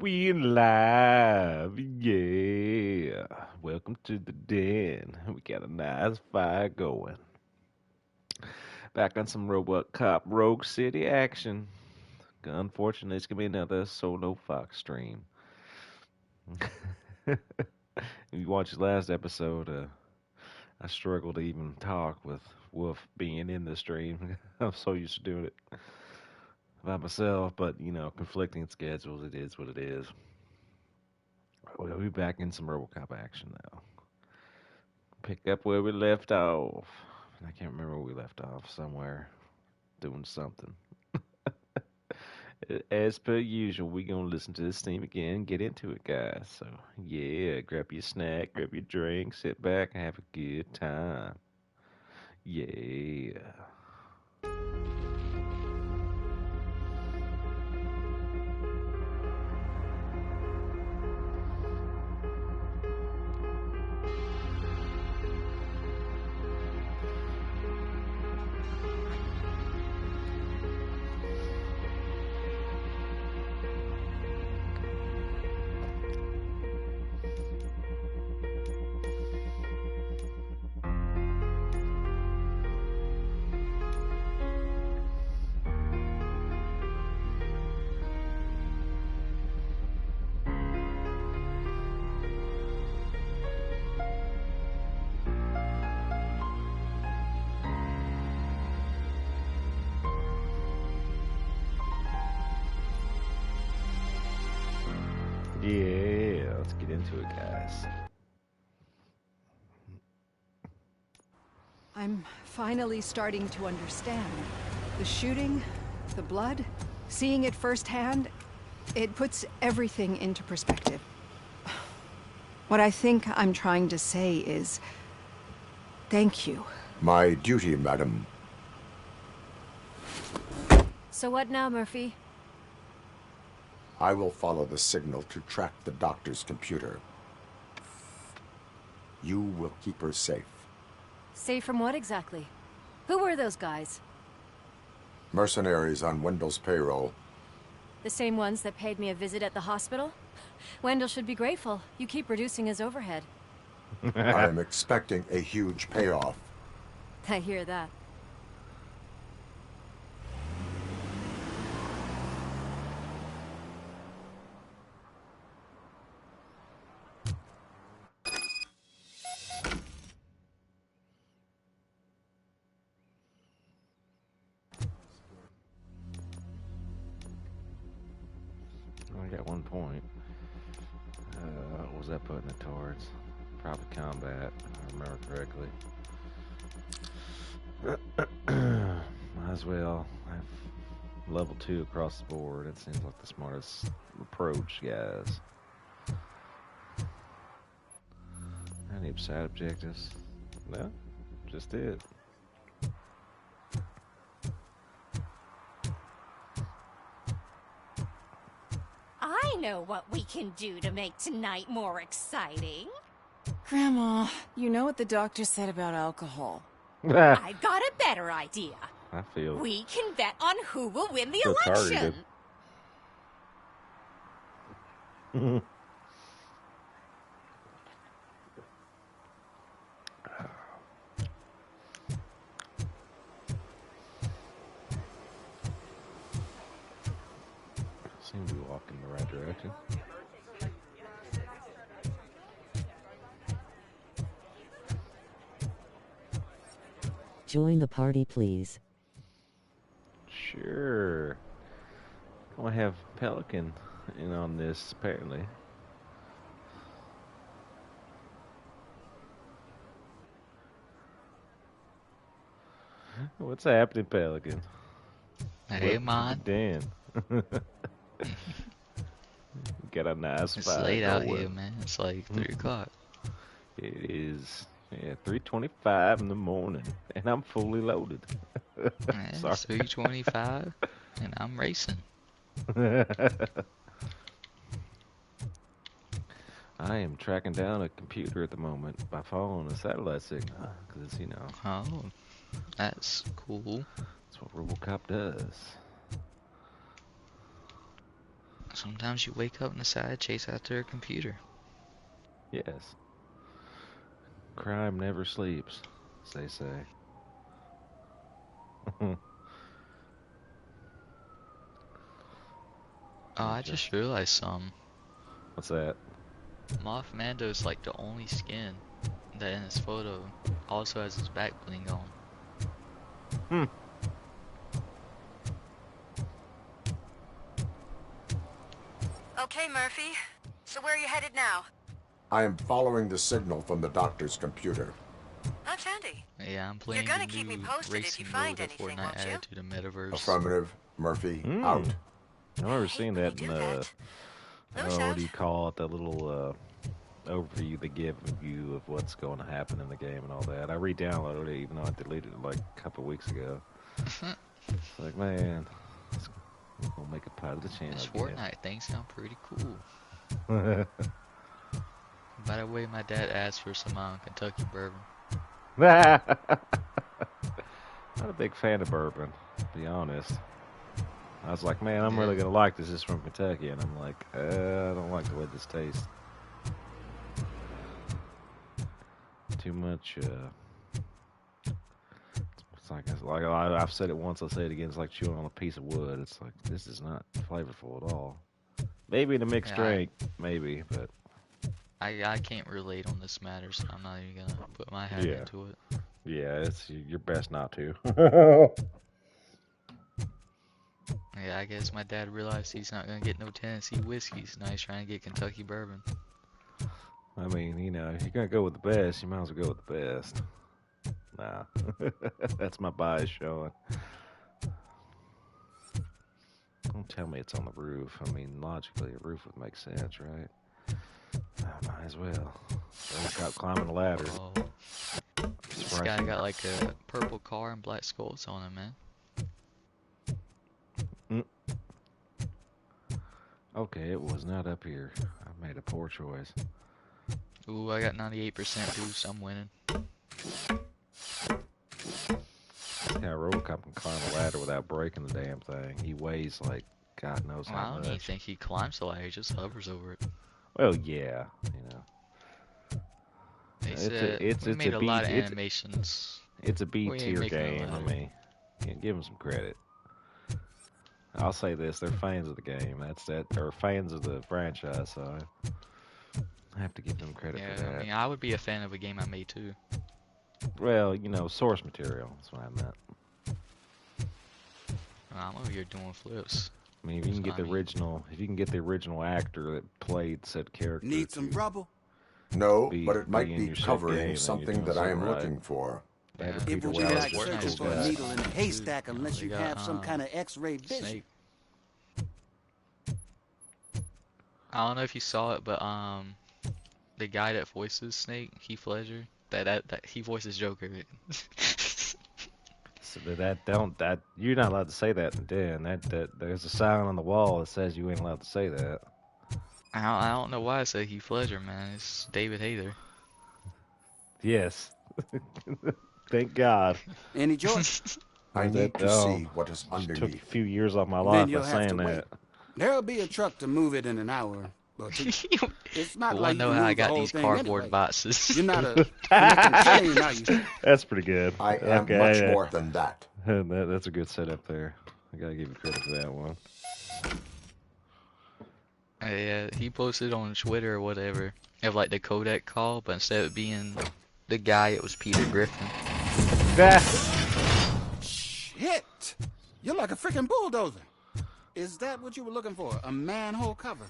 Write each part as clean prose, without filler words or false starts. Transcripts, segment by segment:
We in live, yeah. Welcome to the den. We got a nice fire going. Back on some Robocop Rogue City action. Unfortunately, it's gonna be another solo Fox stream. If you watched the last episode, I struggled to even talk with Wolf being in the stream. I'm so used to doing it by myself, but conflicting schedules. It is what it is. We'll be back in some Robocop action now. Pick up where we left off. I can't remember where we left off. Somewhere doing something. As per usual, we gonna listen to this theme again, get into it, guys. So yeah, grab your snack, grab your drink, sit back, and have a good time. Yeah. Yeah, let's get into it, guys. I'm finally starting to understand. The shooting, the blood, seeing it firsthand, it puts everything into perspective. What I think I'm trying to say is, thank you. My duty, madam. So what now, Murphy? I will follow the signal to track the doctor's computer. You will keep her safe. Safe from what exactly? Who were those guys? Mercenaries on Wendell's payroll. The same ones that paid me a visit at the hospital? Wendell should be grateful. You keep reducing his overhead. I am expecting a huge payoff. I hear that. I got 1 point. What was that putting it towards? Probably combat, if I remember correctly. Might as well have level 2 across the board. It seems like the smartest approach, guys. Any side objectives? No, just it. I know what we can do to make tonight more exciting. Grandma, you know what the doctor said about alcohol. I've got a better idea. I feel We can bet on who will win the feel election. targeted. Seem to be walking in the right direction. Join the party, please. Sure. Gonna have Pelican in on this, apparently. What's happening, Pelican? Hey, Welcome man. to the den. Got a nice It's fire late out going. here, man. It's like 3 o'clock. It is, 3:25 in the morning, and I'm fully loaded. Yeah, Sorry. it's 3:25, and I'm racing. I am tracking down a computer at the moment by following a satellite signal, because, Oh, that's cool. that's what Robocop does. Sometimes you wake up and decide to chase after a computer. Yes. Crime never sleeps, as they say. Oh, I just realized something. What's that? Moff Mando's like the only skin that in his photo also has his back bling on. Hmm. Okay, Murphy. So where are you headed now? I am following the signal from the doctor's computer. That's handy. Yeah, I'm playing gonna the keep me new posted if you racing find mode that anything, Fortnite won't you? added to the metaverse. Affirmative. Murphy, Hmm. out. I've never seen that in the, Louis what out. do you call it, that little overview they give you of what's going to happen in the game and all that. I re-downloaded it even though I deleted it like a couple weeks ago. It's like, man, it's gonna make it part of the channel This again. Fortnite thing sound pretty cool. By the way, my dad asked for some Kentucky bourbon. Not a big fan of bourbon, to be honest. I was like, man, I'm really Yeah. gonna like this. This is from Kentucky, and I'm like, I don't like the way this tastes. Too much. It's like I've said it once. I'll say it again. It's like chewing on a piece of wood. It's like this is not flavorful at all. Maybe in a mixed Yeah, drink, maybe, but I can't relate on this matter, so I'm not even gonna put my hat Yeah. into it. yeah, it's you're best not to. Yeah, I guess my dad realized he's not gonna get no Tennessee whiskeys. Now he's trying to get Kentucky bourbon. I mean, you know, if you're gonna go with the best, you might as well go with the best. Nah, that's my bias showing. Don't tell me it's on the roof. I mean, logically, a roof would make sense, right? Might as well. Robocop climbing the ladder. Oh, this guy got like a purple car and black skulls on him, man. Okay, it was not up here. I made a poor choice. Ooh, I got 98% boost. I'm winning. Yeah, Robocop can climb a ladder without breaking the damn thing. He weighs like God knows Well, I how don't even much. think he climbs the ladder. He just hovers over it. Well, yeah, you know. They It's said it's we it's made a a B lot of it's animations. it's a B We ain't tier making a game. I ladder. mean, yeah, give them some credit. I'll say this: they're fans of the game. Or fans of the franchise. So I have to give them credit Yeah, for that. I mean, I would be a fan of a game I made too. Well, you know, source material. That's what I meant. I'm over here doing flips. I mean, if you can So, get I the mean- original, if you can get the original actor that played said character, Need some to rubble? No, Be- but it might be in be your said game, covering then you're something doing that I am something right. looking for. David Yeah. Peter It would be Wells like is a searching cool for a guy. needle in a haystack You know, unless they you got, have some kind of X-ray vision. Snake. I don't know if you saw it, but the guy that voices Snake, Heath Ledger, that he voices Joker. So that you're not allowed to say that in Den. That there's a sign on the wall that says you ain't allowed to say that. I don't know why I said Heath Ledger, man. It's David Hayter. Yes. Thank God. Any joy? I And need that, to oh, see what is Just took a underneath. few years off my Then life you'll by have to saying wait. that. There'll be a truck to move it in an hour or two. It's not I like you know can how I move the got whole these thing cardboard anyway. boxes. You're not a freaking train, are you? That's pretty good. I am Okay, much yeah. more than that. That's a good setup there. I gotta give you credit for that one. Yeah, he posted on Twitter or whatever of like the Kodak call, but instead of being the guy, it was Peter Griffin. Shit! You're like a freaking bulldozer. Is that what you were looking for? A manhole cover?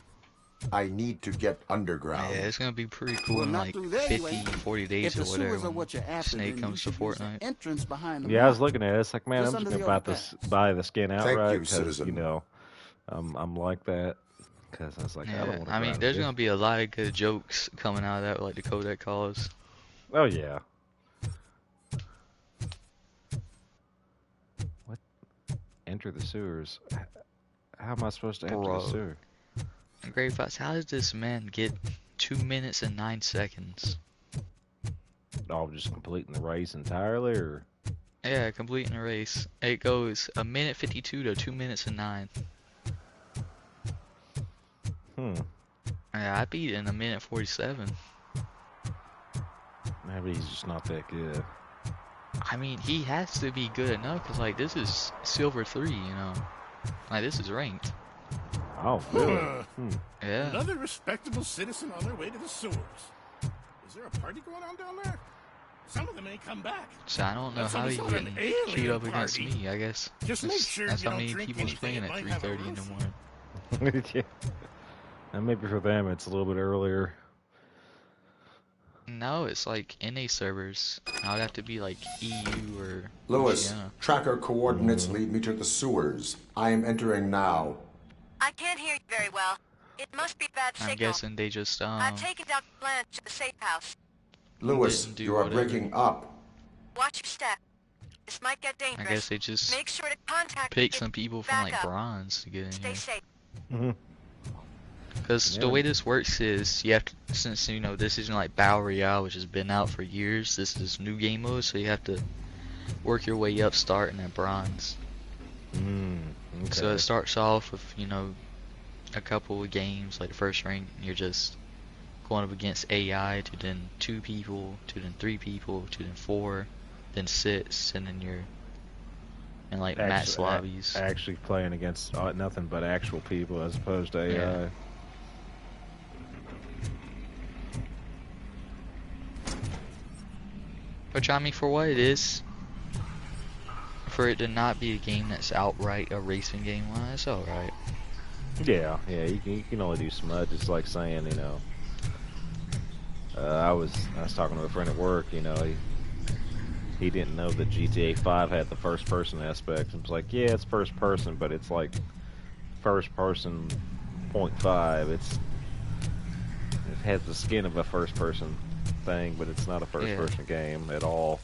I need to get underground. Yeah, it's gonna be pretty cool Well, in not like through there, you 50, ain't. 40 If days the or whatever. sewers are when what you're after, Snake then you comes to should use the Fortnite. entrance behind the Yeah, I was block. looking at it. It's like, man, Just I'm just under gonna the overpass. buy the skin Thank outright you, because citizen. you know, I'm like that. Because I was like, I don't Yeah, want to. I mean, there's gonna be a lot of good jokes coming out of that, like the Kodak calls. Oh yeah. What? Enter the sewers. How am I supposed to enter Bro. the sewer? Gray Fox, how did this man get 2 minutes and 9 seconds? Oh, just completing the race entirely, or Yeah, completing a race. It goes 1 minute 52 to 2 minutes and 9. Yeah, I beat it in a minute 47. Maybe he's just not that good. I mean, he has to be good enough, because, like, this is Silver 3, you know? Like, this is ranked. Oh, really? Yeah. Another respectable citizen on their way to the sewers. Is there a party going on down there? Some of them ain't come back. So I don't know how he can queue up against me, I guess. Just make sure that's you how don't many drink people's anything playing that at might have a 3:30 in the roof. morning. Yeah. And maybe for them it's a little bit earlier. No, it's like NA servers. I would have to be like EU or Lewis, Oceania. tracker coordinates lead me to the sewers. I am entering now. I can't hear you very well. It must be bad I'm signal. guessing they just I've taken Dr. Blanche to the safe house. Lewis, Didn't do you are whatever. breaking up. Watch your step. This might get I dangerous. guess they just Make sure to contact pick me. some people from like Back up. bronze to get in Stay here. safe. Because the way this works is you have to, since you know this isn't like Battle Royale, which has been out for years. This is new game mode, so you have to work your way up, starting at bronze. Okay. So it starts off with, you know, a couple of games, like the first rank, you're just going up against AI, to then 2 people, to then 3 people, to then 4, then 6, and then you're in like match lobbies. Actually playing against nothing but actual people as opposed to AI. Yeah. Which, I mean, for what it is, for it to not be a game that's outright a racing game, well, it's alright. Yeah, you can only do so much. It's like saying, you know, I was talking to a friend at work. You know, he didn't know that GTA 5 had the first person aspect. It was like, yeah, it's first person, but it's like first person 0.5. It has the skin of a first person thing, but it's not a first person game at all.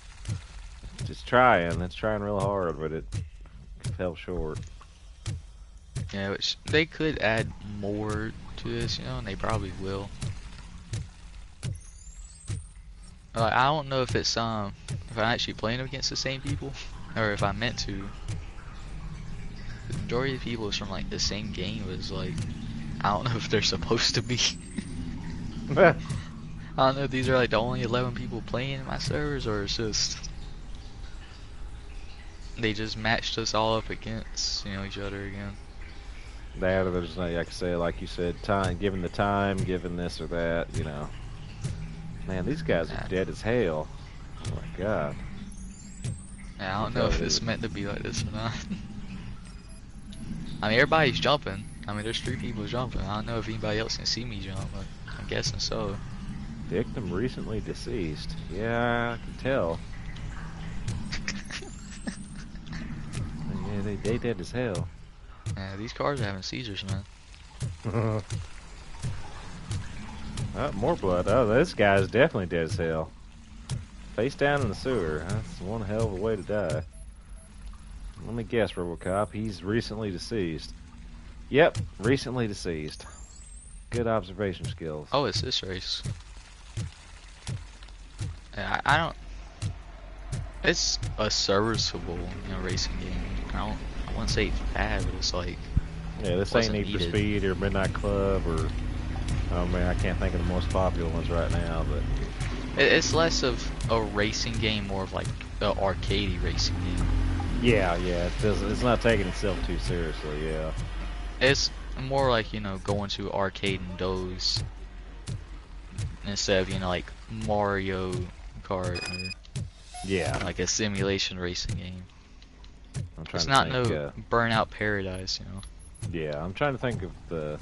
It's trying real hard, but it fell short. Yeah, which they could add more to this, you know, and they probably will. I don't know if it's if I'm actually playing against the same people, or if I meant to. The majority of the people is from like the same game. Was like, I don't know if they're supposed to be. I don't know if these are like the only 11 people playing in my servers, or it's just they just matched us all up against, you know, each other again. That, or there's like I say, like you said, given this or that, you know. Man, these guys are dead as hell. Oh my god. Yeah, I don't know if it's meant to be like this or not. I mean, everybody's jumping. I mean, there's 3 people jumping. I don't know if anybody else can see me jump, but I'm guessing so. Victim recently deceased. Yeah, I can tell. Yeah, they dead as hell. Yeah, these cars are having seizures, man. More blood. Oh, this guy's definitely dead as hell. Face down in the sewer. That's one hell of a way to die. Let me guess, Robocop. He's recently deceased. Yep, recently deceased. Good observation skills. Oh, it's this race. Yeah, I don't. It's a serviceable, you know, racing game. I wouldn't say it's bad, but it's like. Yeah, this ain't Need for Speed or Midnight Club or. Oh man, I can't think of the most popular ones right now, but. It's less of a racing game, more of like an arcadey racing game. Yeah, it's not taking itself too seriously, yeah. It's more like, you know, going to arcade and those instead of, you know, like Mario Kart or like a simulation racing game. It's not no Burnout Paradise, you know. Yeah, I'm trying to think of the.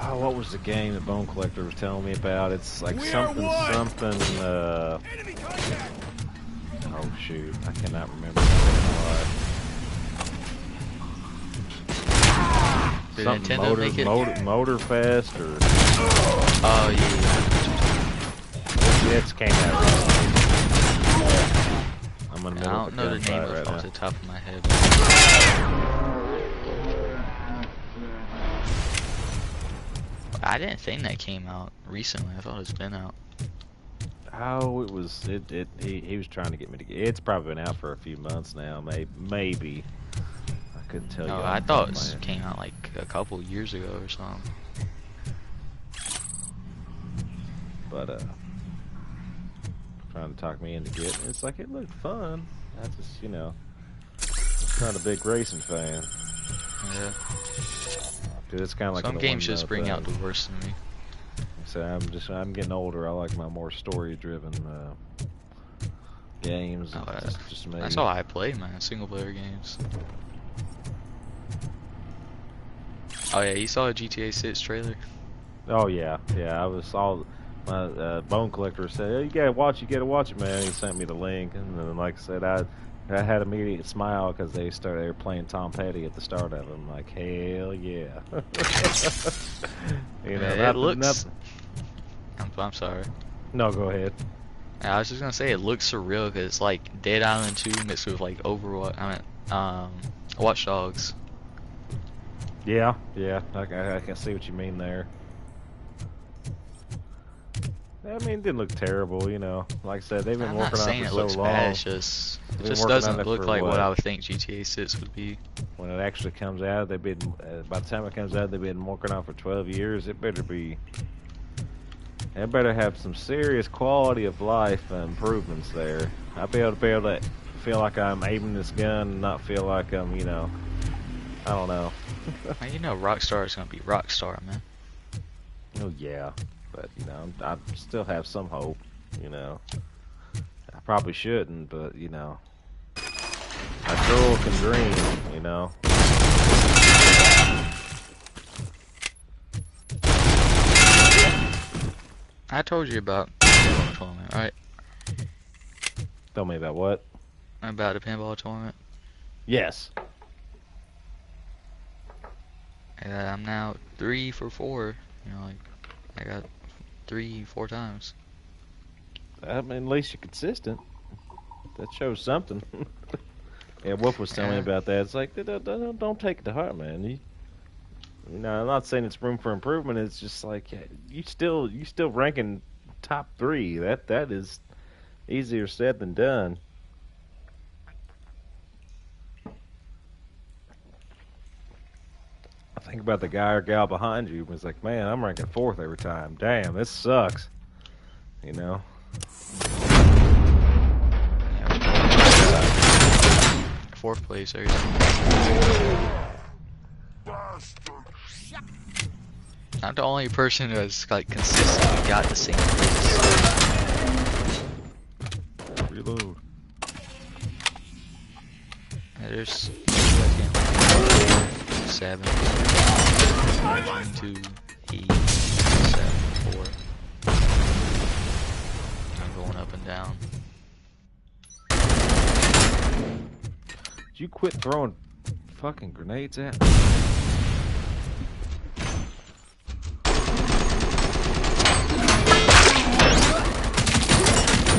Oh, what was the game that Bone Collector was telling me about? It's like something. Enemy contact. Oh shoot, I cannot remember. Did Something Nintendo make it? Motorfest or. Oh yeah. It's came out. I'm in the middle I of don't know the name right off now. the top of my head. I didn't think that came out recently. I thought it's been out. Oh, it was. He was trying to get me to get. It's probably been out for a few months now. Maybe. I couldn't tell you. No, I thought it came out like a couple years ago or something. but trying to talk me into getting it. It's like, it looked fun. I just, I'm not a big racing fan. Yeah. Cause it's kind of like Some games just bring out the worst in me. So I'm getting older. I like my more story-driven games. Oh, just me. that's all I play, man. Single-player games. Oh yeah, you saw a GTA 6 trailer? Oh yeah. I was all my bone collector said, hey, you gotta watch it, man. He sent me the link, and then like I said, I had an immediate smile because they were playing Tom Petty at the start of it. I'm like, hell yeah. It looks. I'm sorry. No, go ahead. I was just gonna say it looks surreal because it's like Dead Island 2 mixed with like Overwatch. Watch Dogs. Yeah. I can see what you mean there. I mean, it didn't look terrible, Like I said, they've been working on it for so long. Bad, it just doesn't look like what I would think GTA 6 would be. When it actually comes out, by the time it comes out, they've been working on it for 12 years. It better have some serious quality of life improvements there. I'll be able to feel like I'm aiming this gun and not feel like I'm, I don't know. Man, Rockstar is gonna be Rockstar, man. Oh yeah. But, I still have some hope, I probably shouldn't, but, a girl can dream, I told you about the pinball tournament, right? Tell me about what? About the pinball tournament? Yes. Yeah, I'm now 3 for 4, I got 3-4 times. I mean, at least you're consistent. That shows something. Yeah, Wolf was telling me about that. It's like, don't take it to heart, man. I'm not saying it's room for improvement. It's just like you still ranking top 3. That is easier said than done. I think about the guy or gal behind you. It's like, man, I'm ranking 4th every time. Damn, this sucks. Fourth place every time. I'm the only person who has like consistently got the same place. Reload. Yeah, there's 7, 2, 8, 7, 4. I'm going up and down. Did you quit throwing fucking grenades at me?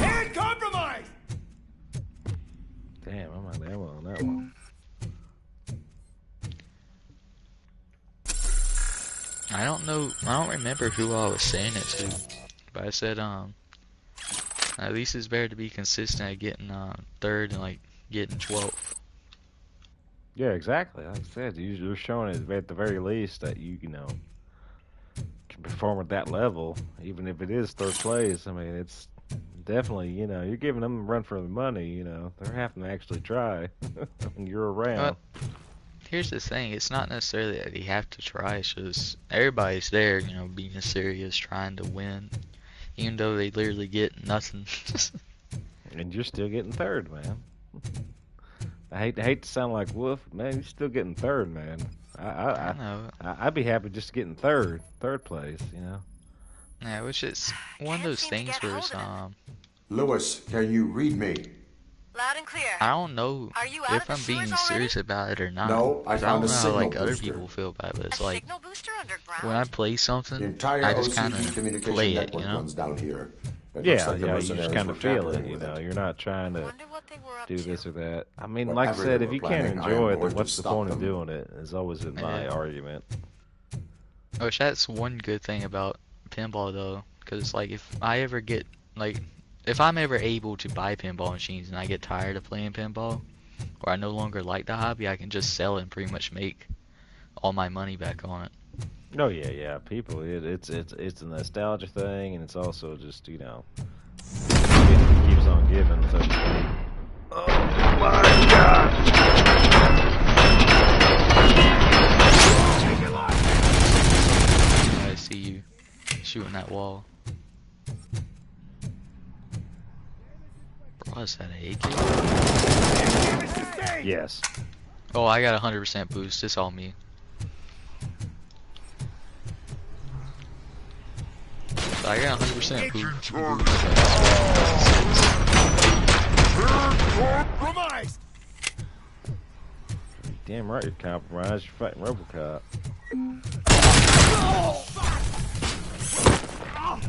And compromise! Damn, I'm out of ammo on that one. I don't remember who I was saying it to, but I said, at least it's better to be consistent at getting, 3rd and, like, getting 12th. Yeah, exactly. Like I said, you're showing it at the very least that you can perform at that level, even if it is 3rd place. I mean, it's definitely, you're giving them a run for the money, They're having to actually try when you're around. Here's the thing, it's not necessarily that you have to try, it's just everybody's there, being serious, trying to win, even though they literally get nothing. And you're still getting 3rd, man. I hate to sound like Wolf, man, you're still getting 3rd, man. I know. I'd be happy just getting 3rd place, Yeah, which is one of those things where it's, Lewis, can you read me? Loud and clear. I don't know Are you out if of the I'm being sewers serious about it or not. No, I 'cause found don't a know how signal like other booster. people feel about it, but it's A like signal booster underground? when I play something, The entire I just kind OCD of communication play it, network runs down here. It looks Yeah, like the you just mercenaries kind were of feel it, tampering with it. You're not trying to Wonder what they were up do to. this or that. I mean, Whatever like I said, they if were you can't planning, I am enjoy it, going then to what's the stop point of them. doing it? Is always been my argument. which that's one good thing about pinball though, because like if I'm ever able to buy pinball machines and I get tired of playing pinball, or I no longer like the hobby, I can just sell it and pretty much make all my money back on it. Oh yeah. People, it's a nostalgia thing, and it's also just it keeps on giving. So. Oh my God! I see you shooting that wall. Bro, is that an AK? Yes. Oh, I got 100% boost. It's all me. I got 100% boost. Compromised! Damn right you're compromised. You're fighting Robocop.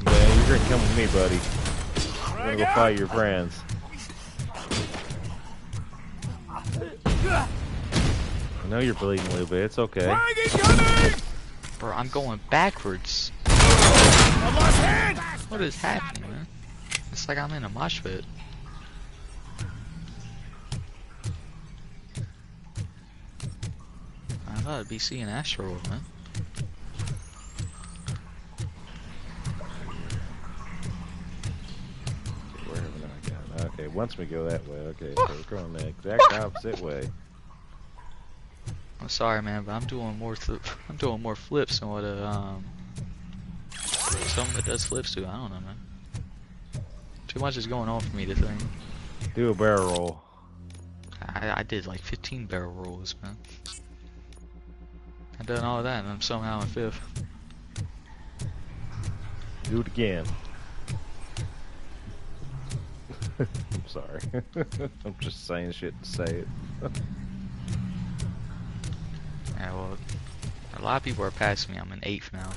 Man, you're gonna come with me, buddy. We're gonna go fight your friends. I know you're bleeding a little bit. It's okay. Bro, I'm going backwards. What is happening, man? It's like I'm in a mosh pit. I thought I'd be seeing asteroid, man. Where have I gone? Okay, once we go that way. Okay, so we're going the exact opposite way. I'm sorry, man, but I'm doing more flips than what someone that does flips do. I don't know, man. Too much is going on for me to think. Do a barrel roll. I did like 15 barrel rolls, man. I done all that, and I'm somehow in 5th. Do it again. I'm sorry. I'm just saying shit to say it. Yeah, well, a lot of people are passing me. I'm in 8th now.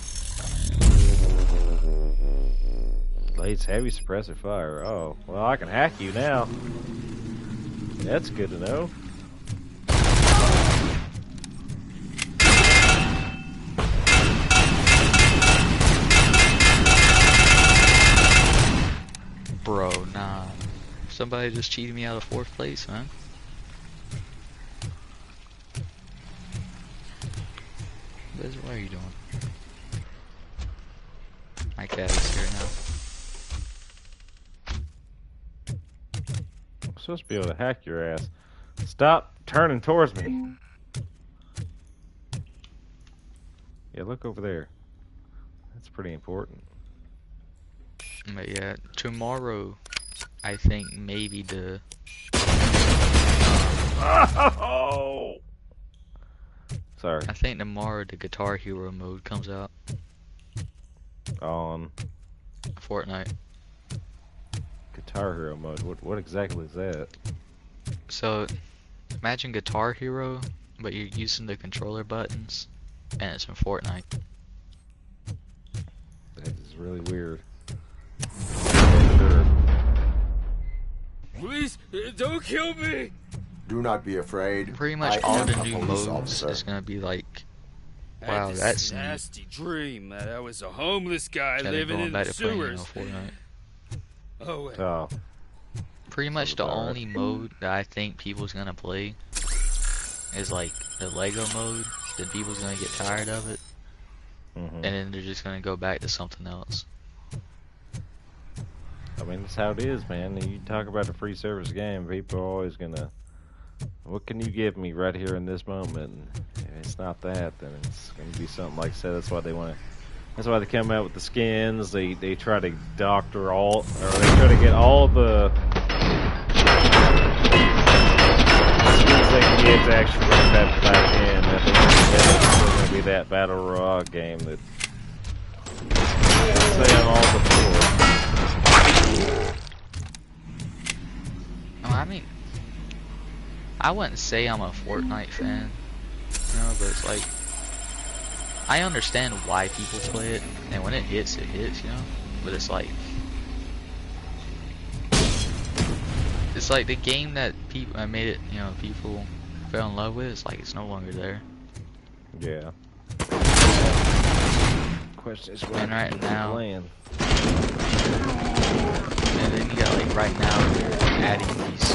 Blades heavy suppressive fire. Oh, well, I can hack you now. That's good to know. Bro, nah. Somebody just cheated me out of 4th place, man. What are you doing? My cat is here now. I'm supposed to be able to hack your ass. Stop turning towards me. Yeah, look over there. That's pretty important. But yeah, tomorrow, I think maybe the... Oh! Sorry. I think tomorrow the Guitar Hero mode comes out. On Fortnite. Guitar Hero mode. What exactly is that? So, imagine Guitar Hero, but you're using the controller buttons, and it's in Fortnite. That is really weird. Please, don't kill me! Do not be afraid. Pretty much I all am the a new police modes officer. is gonna be like, I wow, had this that's neat. nasty dream that I was a homeless guy Kinda living going in back the to playing, sewers. Fortnite. Oh, wait. Oh. Pretty much the only mode that I think people's gonna play is like the Lego mode. Then people's gonna get tired of it, and then they're just gonna go back to something else. I mean, that's how it is, man. You talk about a free service game, people are always gonna... What can you give me right here in this moment? And if it's not that, then it's gonna be something like I said. That's why they want to... That's why they come out with the skins. They try to doctor all... Or they try to get all the... skins they can get to actually bring that back in. I think it's still gonna be that Battle Royale game that... Say on all before. I mean, I wouldn't say I'm a Fortnite fan, you know, but it's like, I understand why people play it, and when it hits, you know, but it's like the game that people, I made it, you know, people fell in love with, it's like, it's no longer there. Yeah. Question is what And right now, playing. and then you got like right now, they're adding these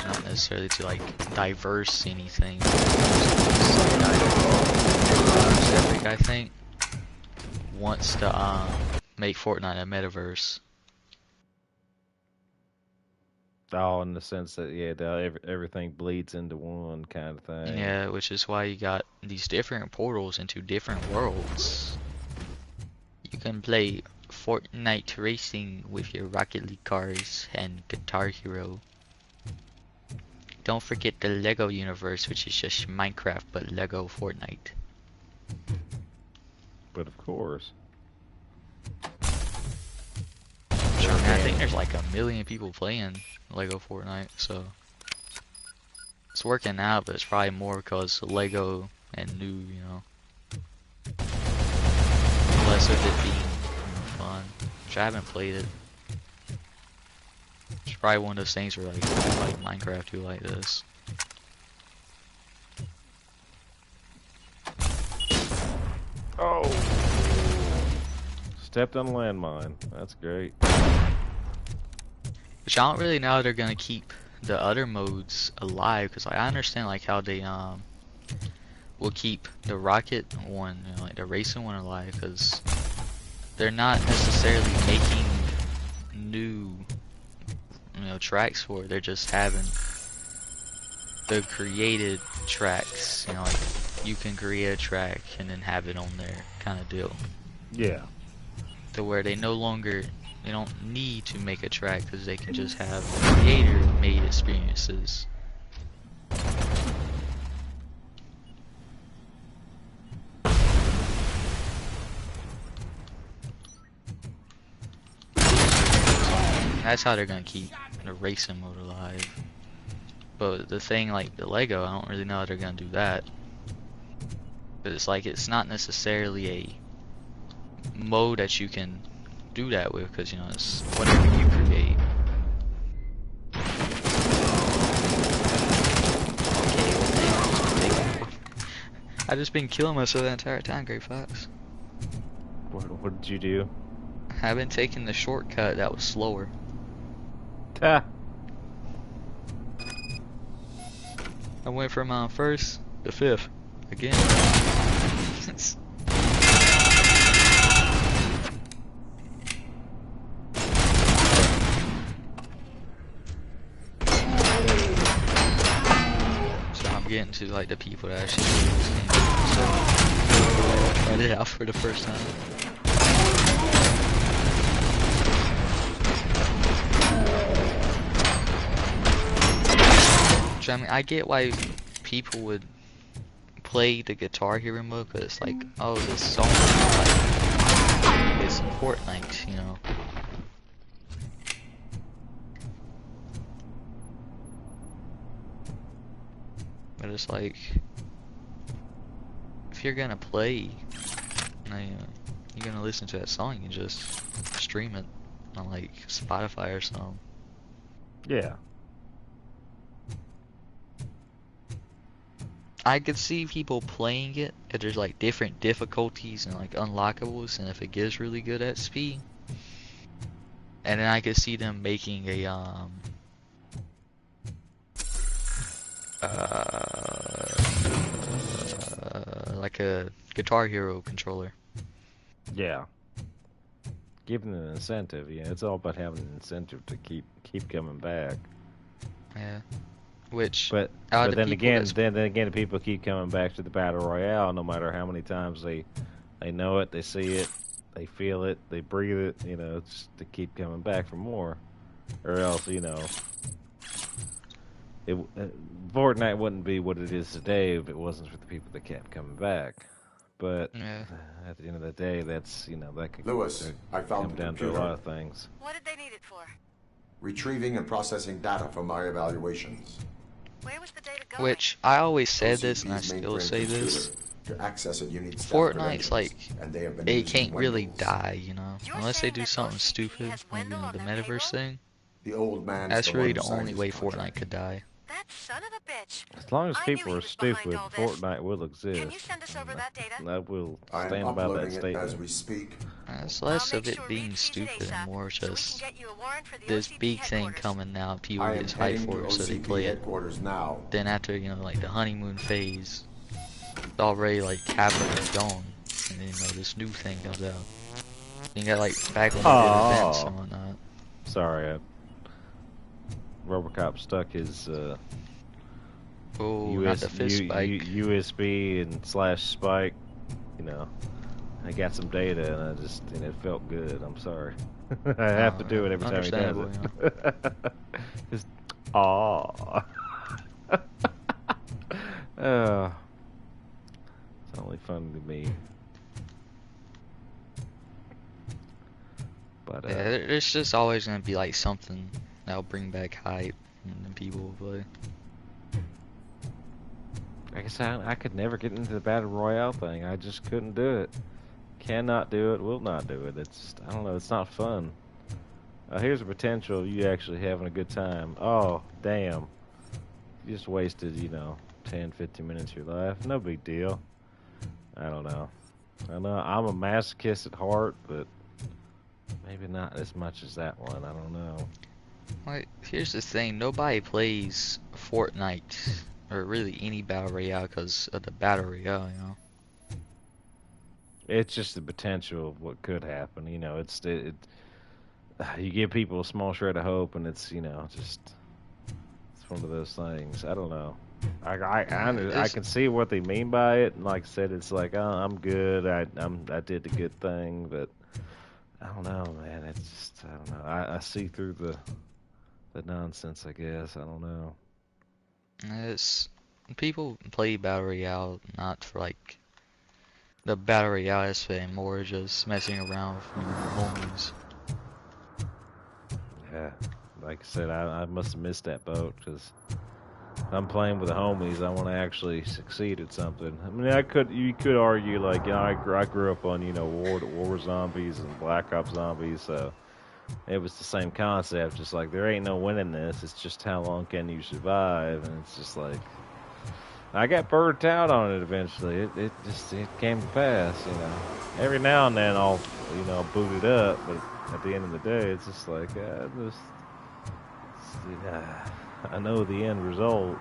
not necessarily to like diverse anything. Epic, I think, wants to make Fortnite a metaverse. Oh, in the sense that yeah, everything bleeds into one kind of thing. Yeah, which is why you got these different portals into different worlds. You can play Fortnite racing with your Rocket League cars and Guitar Hero. Don't forget the Lego universe, which is just Minecraft but Lego Fortnite. But of course. I think there's like 1 million people playing Lego Fortnite, so it's working out, but it's probably more because Lego and new, you know, less of it being fun. Which I haven't played it. It's probably one of those things where like Minecraft do like this. Oh! Stepped on a landmine. That's great. Which I don't really know how they're gonna keep the other modes alive, because like, I understand like how they will keep the rocket one, you know, like the racing one alive, because they're not necessarily making new, you know, tracks for it. They're just having the created tracks, you know, like you can create a track and then have it on there kind of deal. Yeah. To where they no longer, they don't need to make a track because they can just have creator-made experiences. That's how they're gonna keep the racing mode alive. But the thing like the Lego, I don't really know how they're gonna do that. But it's like, it's not necessarily a mode that you can do that with, because you know, it's whatever you create. Okay, I just been killing myself the entire time, Great Fox. What did you do? I've been taking the shortcut that was slower. Ta. I went from first to fifth again. Getting to like the people that actually play this game, so tried it out for the first time. Which, I mean, I get why people would play the Guitar Hero mode, because it's like, oh, this song is Fortnite, you know. But it's like, if you're gonna play, you know, you're gonna listen to that song, you just stream it on like Spotify or something. Yeah. I could see people playing it if there's like different difficulties and like unlockables, and if it gets really good at speed. And then I could see them making a like a Guitar Hero controller. Yeah. Giving an incentive, yeah. It's all about having an incentive to keep coming back. Yeah. Which, but then again, people keep coming back to the battle royale, no matter how many times they know it, they see it, they feel it, they breathe it. You know, it's to keep coming back for more, or else, you know, Fortnite wouldn't be what it is today if it wasn't for the people that kept coming back. But at the end of the day, that's, you know, that could I found come down to a lot of things. What did they need it for? Retrieving and processing data from my evaluations. Where was the data going? Which, I always said this, and I still say this. To access it, you need Fortnite's like, it can't really die, you know, unless they do something stupid, like, you know, the metaverse thing. The old man. That's really the only way Fortnite could die. That son of a bitch. As long as people are stupid, Fortnite will exist. Can you send us over that data? I will stand by that statement. As we speak. It's I'll less make of it sure being Reed sees it stupid and ASAP, more so we can just get you a warrant for the this OCP big thing headquarters. coming out. People I get am hyped heading for to it, so they OCP play it. headquarters now. Then after, you know, like the honeymoon phase, it's already like happened and gone. And then, you know, this new thing comes out. You got like back when they did events and whatnot. Sorry, Robocop stuck his Oh, not the fist spike. USB and slash spike. You know, I got some data and it felt good. I'm sorry. I have to do it every time he does it. Just, aw. It's only funny to me. But Yeah, there's just always gonna be like something that'll bring back hype and then people will play. I guess I could never get into the battle royale thing. I just couldn't do it. Cannot do it. Will not do it. It's I don't know. It's not fun. Here's a potential of you actually having a good time. Oh, damn. You just wasted, 10, 15 minutes of your life. No big deal. I don't know. I know I'm a masochist at heart, but maybe not as much as that one. I don't know. Like, here's the thing. Nobody plays Fortnite or really any battle royale because of the battle royale, you know. It's just the potential of what could happen. You give people a small shred of hope, and it's just it's one of those things. I don't know. I can see what they mean by it, and like I said, it's like, oh, I'm good. I did the good thing, but I don't know, man. It's just I don't know. I see through the nonsense. I guess I don't know. It's people play battle royale not for like the battle royale aspect, more just messing around with your homies. Yeah, like I said, I must have missed that boat because I'm playing with the homies. I want to actually succeed at something. I mean, you could argue like, I grew up on war zombies and Black Ops zombies, so it was the same concept. Just like there ain't no winning this. It's just how long can you survive, and it's just like I got burnt out on it eventually. It came to pass. Every now and then I'll boot it up, but at the end of the day, it's just like I know the end result.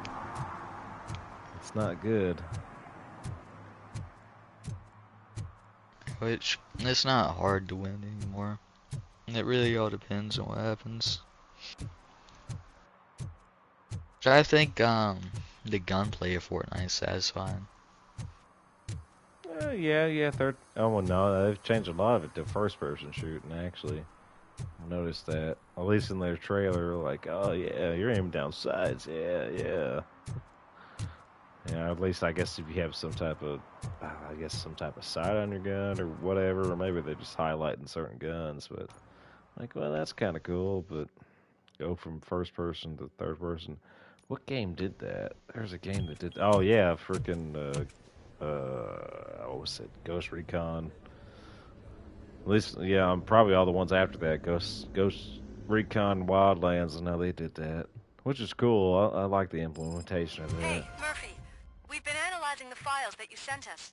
It's not good. Which, it's not hard to win anymore. It really all depends on what happens. So I think, the gunplay of Fortnite is satisfying. Yeah, third. Oh well, no, they've changed a lot of it to first-person shooting. Actually, I noticed that. At least in their trailer, like, oh yeah, you're aiming down sights. Yeah. At least I guess if you have some type of sight on your gun or whatever, or maybe they're just highlighting certain guns. But like, well, that's kind of cool. But go from first person to third person. What game did that? There's a game that did. Oh yeah, freaking. What was it? Ghost Recon. At least, yeah, probably all the ones after that. Ghost Recon Wildlands. I know they did that, which is cool. I like the implementation of that. Hey, Murphy. We've been analyzing the files that you sent us.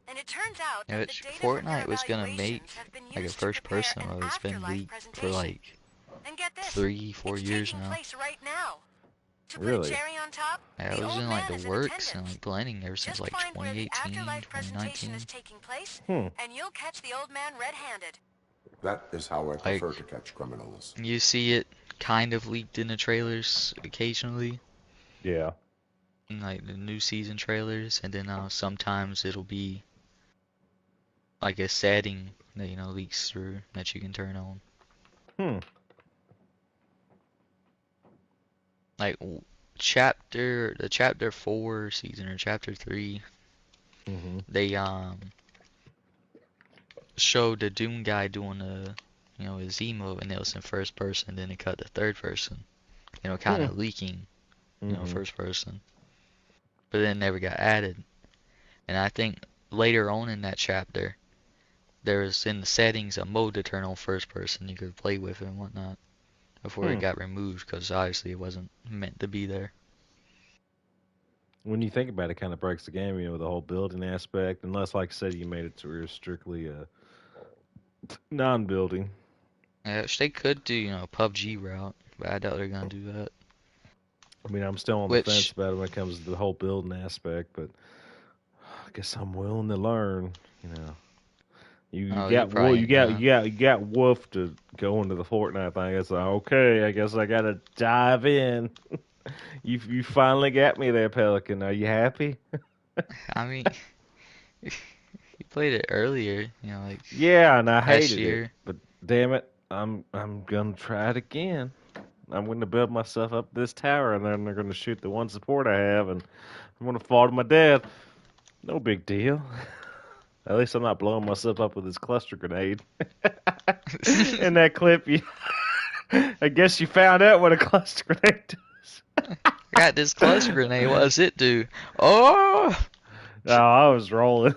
And it turns out Yeah, that which the data from Fortnite their was gonna make evaluations have been like a used to first prepare person an mode. It's been afterlife leaked for presentation. like And get this, 3-4 it's years taking now. place right now. To put Really? a cherry on top, Yeah, the it was old in like man is the in works and attendance. like planning ever since Just like find where the 2018, afterlife presentation 2019. is taking place, Hmm. and you'll catch the old man red-handed. That is how I Like, prefer to catch criminals. you see it kind of leaked in the trailers occasionally, Yeah. in like the new season trailers, and then sometimes it'll be like a setting that leaks through that you can turn on. Hmm. Like the chapter 4 season or chapter 3, Mm-hmm. they showed the Doom guy doing his emote, and it was in first person, then it cut to third person, kind of leaking, Mm-hmm. first person, but then it never got added. And I think later on in that chapter, there was in the settings a mode to turn on first person you could play with and whatnot before it got removed, because obviously it wasn't meant to be there. When you think about it, it kind of breaks the game, the whole building aspect. Unless, like I said, you made it to where it's strictly Non-building. Yeah, which they could do, PUBG route, but I doubt they're gonna do that. I mean, I'm still on the fence Which, about it when it comes to the whole building aspect, but I guess I'm willing to learn. You know, you oh, you got Wolf, probably you ain't got gonna. you got you got Wolf to go into the Fortnite thing. It's like, okay, I guess I gotta dive in. You finally got me there, Pelican. Are you happy? I mean, you played it earlier, like Yeah, and I last hated it, year. but damn it, I'm gonna try it again. I'm gonna build myself up this tower, and then they're gonna shoot the one support I have, and I'm gonna fall to my death. No big deal. At least I'm not blowing myself up with this cluster grenade. In that clip, I guess you found out what a cluster grenade does. I got this cluster grenade. What does it do? Oh! Oh, I was rolling.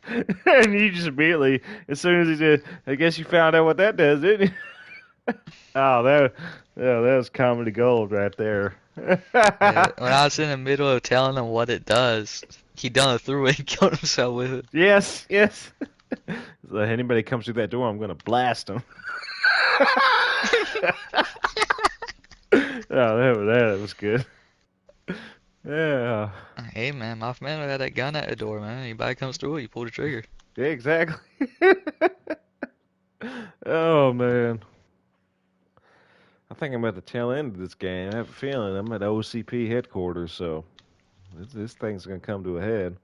And you just immediately, as soon as he did, I guess you found out what that does, didn't you? Oh, that was comedy gold right there. Yeah, when I was in the middle of telling him what it does, he done it through it and killed himself with it. Yes, yes. So anybody comes through that door, I'm gonna blast them. Oh, that was good. Yeah. Hey man, my man had that gun at the door, man. Anybody comes through it, you pull the trigger. Yeah, exactly. Oh man. I think I'm at the tail end of this game. I have a feeling I'm at OCP headquarters, so this thing's gonna come to a head.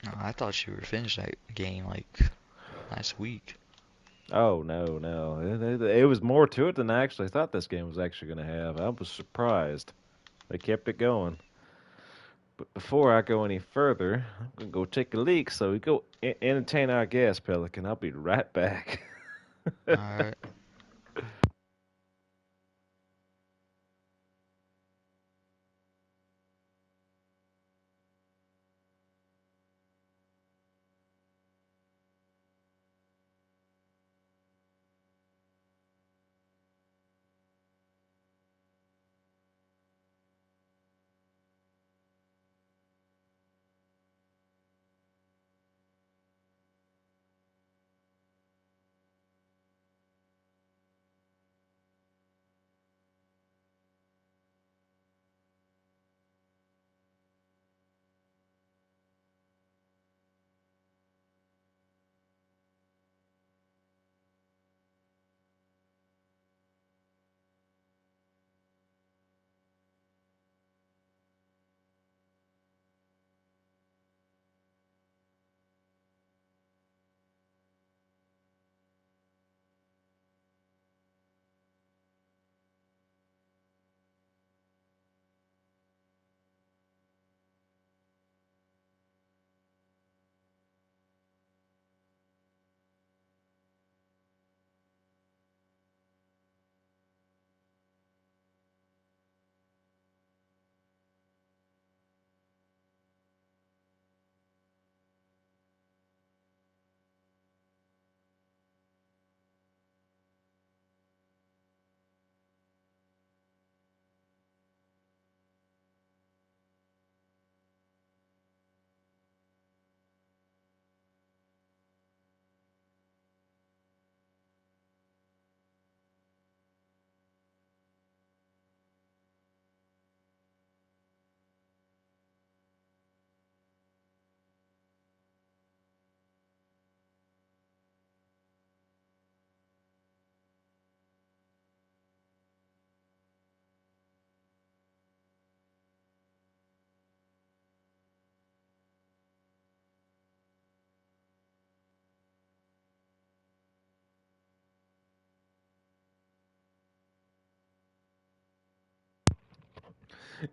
No, I thought you were finished that game like last week. Oh no, no, it was more to it than I actually thought this game was actually gonna have. I was surprised. They kept it going. But before I go any further, I'm gonna go take a leak. So we go entertain our guest, Pelican. I'll be right back. Alright.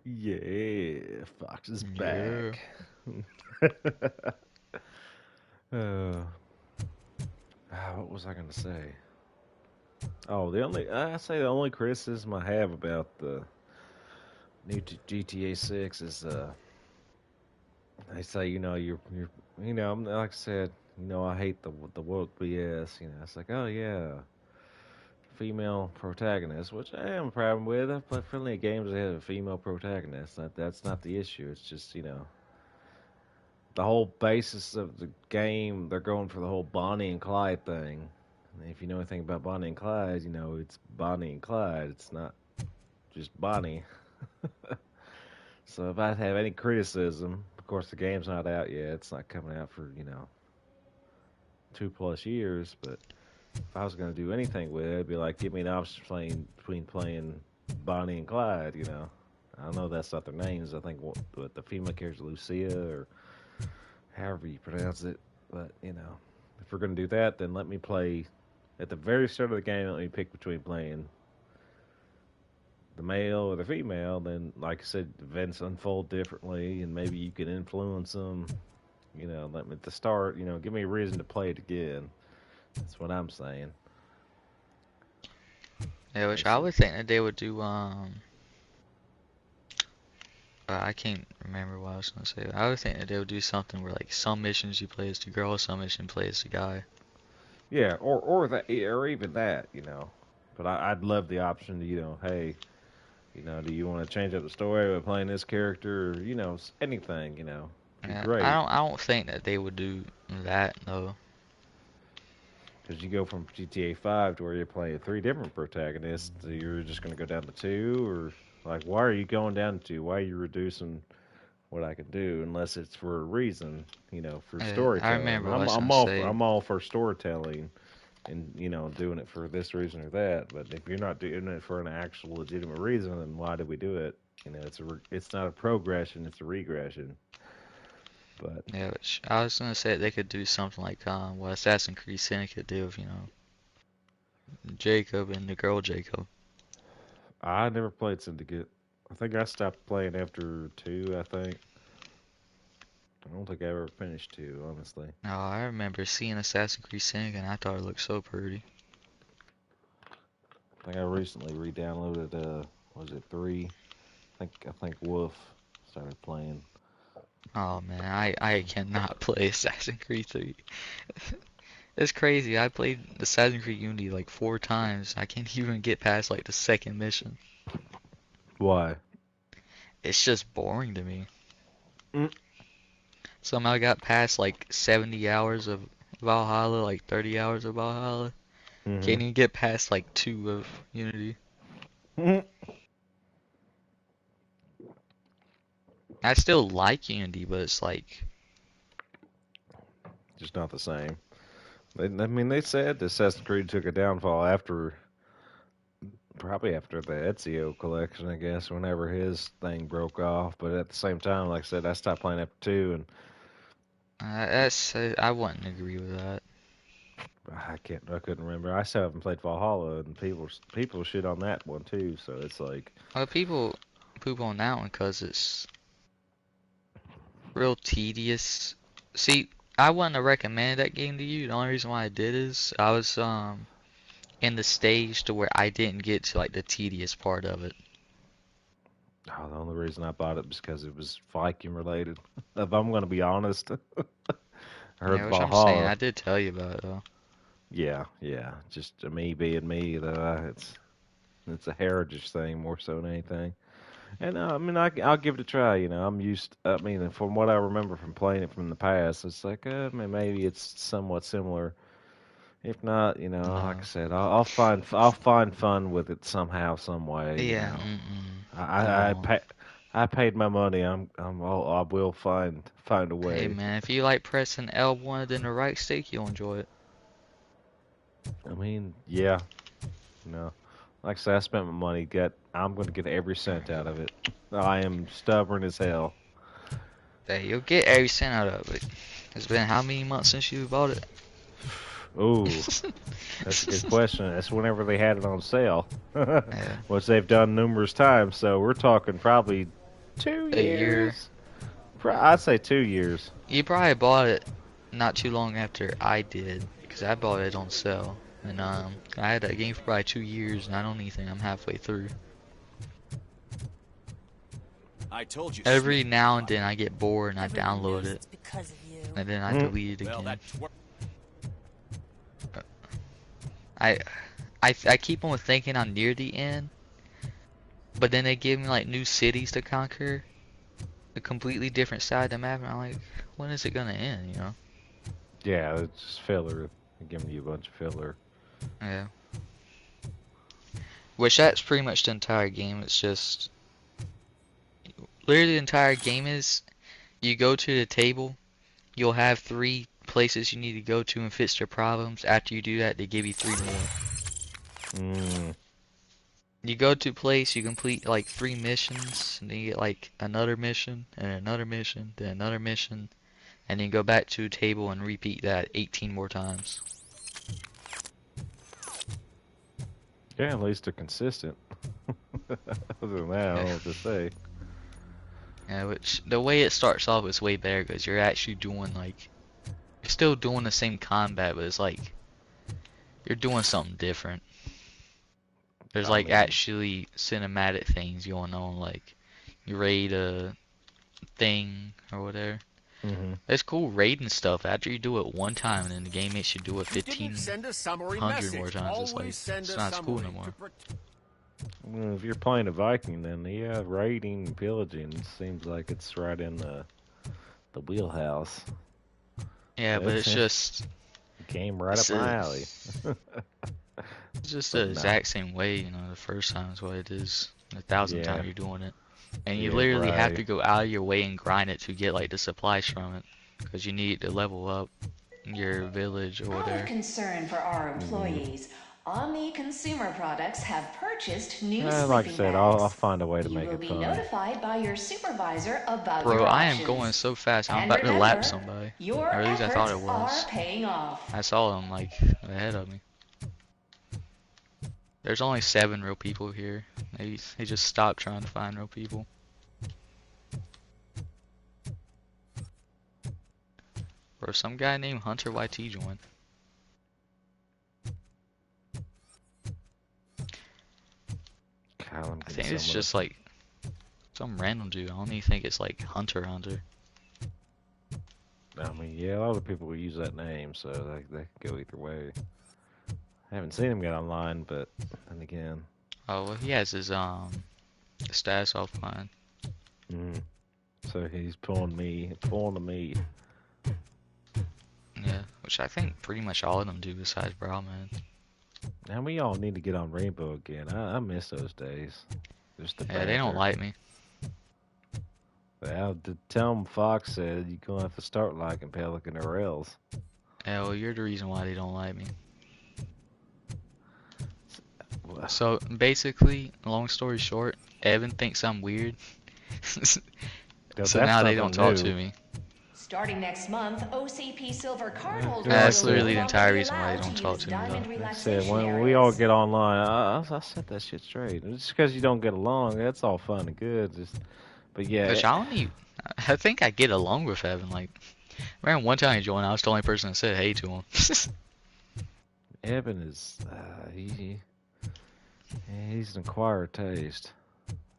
Yeah, Fox is Yeah. back. uh, what was I gonna say? Oh, I say the only criticism I have about the new GTA 6 is they say like I said, I hate the woke BS. It's like, oh yeah, female protagonist, which I have a problem with. I've played plenty of games that have a female protagonist. That's not the issue. It's just the whole basis of the game. They're going for the whole Bonnie and Clyde thing. If you know anything about Bonnie and Clyde, you know it's Bonnie and Clyde. It's not just Bonnie. So if I have any criticism, of course the game's not out yet. It's not coming out for 2+ years. But if I was going to do anything with it, it'd be like give me an option between playing Bonnie and Clyde. I know that's not their names. I think what the female character Lucia or however you pronounce it. But if we're going to do that, then let me play at the very start of the game. Let me pick between playing the male or the female. Then, like I said, events unfold differently, and maybe you can influence them. Let me at the start. Give me a reason to play it again. That's what I'm saying. Yeah, which I would think that they would do. I can't remember what I was gonna say. I would think that they would do something where like some missions you play as the girl, some mission play as the guy. Yeah, or that, or even that. But I'd love the option to hey. Do you want to change up the story by playing this character? Or, anything. Be Yeah, great. I don't think that they would do that though. Because you go from GTA 5 to where you're playing 3 different protagonists, so you're just going to go down to 2, or like, why are you going down to 2? Why are you reducing what I can do? Unless it's for a reason, for I storytelling. remember what I I'm was I'm gonna all say. for I'm all for storytelling, and doing it for this reason or that. But if you're not doing it for an actual legitimate reason, then why do we do it? It's not a progression; it's a regression. But Yeah, which I was gonna say they could do something like what Assassin's Creed Syndicate did with Jacob and the girl Jacob. I never played Syndicate. I think I stopped playing after 2. I think. I don't think I ever finished 2, honestly. No, I remember seeing Assassin's Creed Syndicate and I thought it looked so pretty. I think I recently re-downloaded was it 3? I think Wolf started playing. Oh man, I cannot play Assassin's Creed 3. It's crazy. I played Assassin's Creed Unity like 4 times. I can't even get past like the second mission. Why? It's just boring to me. Mm. Somehow I got past like 70 hours of Valhalla, like 30 hours of Valhalla. Mm-hmm. Can't even get past like 2 of Unity. Mm-hmm. I still like Unity, but it's like Just not the same. They said Assassin's Creed took a downfall probably after the Ezio collection, I guess, whenever his thing broke off. But at the same time, like I said, I stopped playing after 2, and I wouldn't agree with that. I couldn't remember. I still haven't played Valhalla, and people shit on that one too. So it's like, Well, people poop on that one because it's real tedious. See, I wouldn't have recommended that game to you. The only reason why I did is I was in the stage to where I didn't get to like the tedious part of it. the only reason I bought it was because it was Viking related. If I'm gonna be honest, I heard Yeah, which I'm saying, Valhalla. I did tell you about it though. Yeah. Just me being me, though. It's a heritage thing more so than anything. And I'll give it a try. I'm used. I mean, from what I remember from playing it from the past, it's like, maybe it's somewhat similar. If not, like I No. said, I'll find fun with it somehow, some way. Yeah, I no. pay, I paid my money. I will find a Hey way. man, if you like pressing L1 then the right stick, you'll enjoy it. I mean, yeah, like I said, I spent my money. I'm gonna get every cent out of it. I am stubborn as hell. Hey, you'll get every cent out of it. It's been how many months since you bought it? Ooh, that's a good question. That's whenever they had it on sale, Yeah. which they've done numerous times. So we're talking probably 2 A year. years. I'd say 2 years. You probably bought it not too long after I did, because I bought it on sale. And I had that game for probably 2 years, and I don't even think I'm halfway through. I told you. Every now and then I get bored and I Everyone download knows it, it's because of you. and then I delete it Well, again. that I keep on thinking I'm near the end, but then they give me like new cities to conquer, a completely different side of the map, and I'm like, when is it gonna end? Yeah, it's just filler. They're giving you a bunch of filler. Yeah. Which that's pretty much the entire game. It's just literally the entire game is you go to the table, you'll have 3 places you need to go to and fix their problems. After you do that, they give you 3 more. You go to a place, you complete like 3 missions, and then you get like another mission, and another mission, then another mission, and then you go back to a table and repeat that 18 more times. Yeah, at least they're consistent. Other than that, I don't know what to say. Yeah, which the way it starts off is way better because you're actually doing like, you're still doing the same combat, but it's like you're doing something different. There's like actually cinematic things going on, like you raid a thing or whatever. It's cool raiding stuff after you do it one time, and then the game makes you do it 1,500 more times. It's like, it's not as cool no more. Well, if you're playing a Viking, then yeah, raiding and pillaging seems like it's right in the wheelhouse. Yeah, but it's just game right up my alley. It's just the exact same way, you know. The first time is what it is. 1,000 times you're doing it, and you literally have to go out of your way and grind it to get like the supplies from it, because you need to level up your village or whatever. Out of concern for our employees, Omni Consumer Products have purchased new sleeping like I said, bags. I'll find a way to make it fun. You will be notified by your supervisor about Bro, your I options. am going so fast. I'm And about to lap remember, somebody. your Or at least I thought it efforts was. are paying off. I saw him like ahead of me. There's only 7 real people here. They just stopped trying to find real people. Bro, some guy named Hunter YT joined. I think it's just like some random dude. I don't even think it's like Hunter. I mean, yeah, a lot of people will use that name, so they could go either way. I haven't seen him get online, but then again. Oh, well, he has his status offline. So he's pulling me. Yeah, which I think pretty much all of them do besides Browman. Now we all need to get on Rainbow again. I miss those days. Yeah, they don't like me. Well, tell them Fox said you're gonna have to start liking Pelican or else. Yeah, well, you're the reason why they don't like me. So basically, long story short, Evan thinks I'm weird. So now they don't talk to me. Starting next month, OCP Silver cardholders. That's literally the entire reason why they don't talk to me. Like I said, when we all get online, I set that shit straight. Just because you don't get along, that's all fun and good. But yeah. I think I get along with Evan. Like, remember one time he joined, I was the only person that said hey to him. Evan is, he's an acquired taste.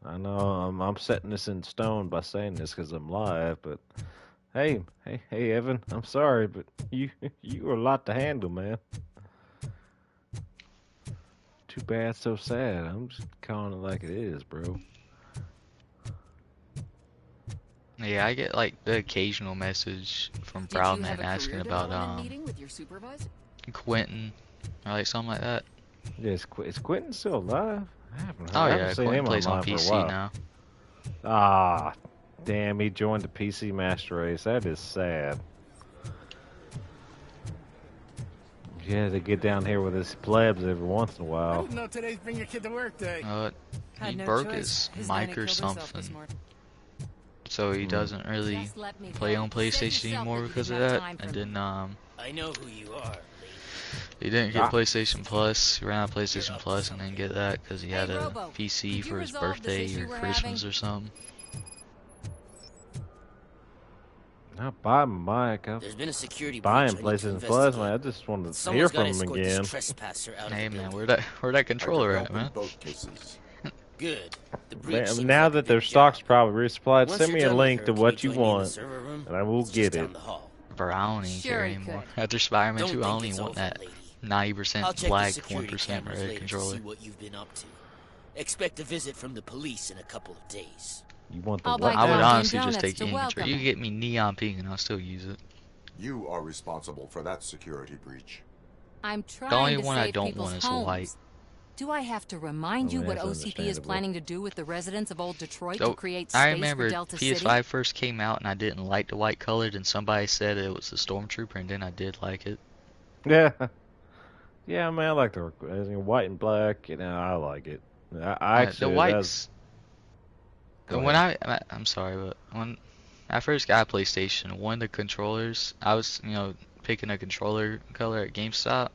I know I'm setting this in stone by saying this because I'm live, but hey, Evan, I'm sorry, but you are a lot to handle, man. Too bad, so sad. I'm just calling it like it is, bro. Yeah, I get like the occasional message from Proudman asking about Quentin or like something like that. Yeah, is Quentin still alive? I haven't seen him plays on PC now. Ah, damn, he joined the PC Master Race. That is sad. Yeah, they get down here with his plebs every once in a while. I didn't know today's bring your kid to work day. He broke his mic or something. So he doesn't really play on PlayStation anymore because of that. And then I know who you are. He didn't get PlayStation Plus. He ran out of PlayStation Plus and didn't get that because he had a PC for his birthday or Christmas or something. Not buy my mic. There's been a security buying PlayStation Plus, man. I just wanted to hear from him again. Hey man, where that controller at, man? Good. Now that their stock's probably resupplied, send me a link to what you want, and I will get it. Bro, I don't even care anymore. After Spider-Man 2, I don't even want that 90% black, 1% red controller. See what you've been up to. Expect a visit from the police in a couple of days. You want the I would honestly just take any controller. You can get me neon pink and I'll still use it. You are responsible for that security breach. I'm The only trying to one I save don't people's want is homes. white. Do I have to remind you what that's OCP is understandable. planning to do with the residents of Old Detroit to So, create I space for remember Delta PS5 City? first came out and I didn't like the white colored, and somebody said it was a stormtrooper, and then I did like it. Yeah. Yeah, man, I like the white and black. You know, I like it. I The actually, whites. Go When ahead. I'm sorry, but when I first got a PlayStation, one of the controllers, I was, picking a controller color at GameStop,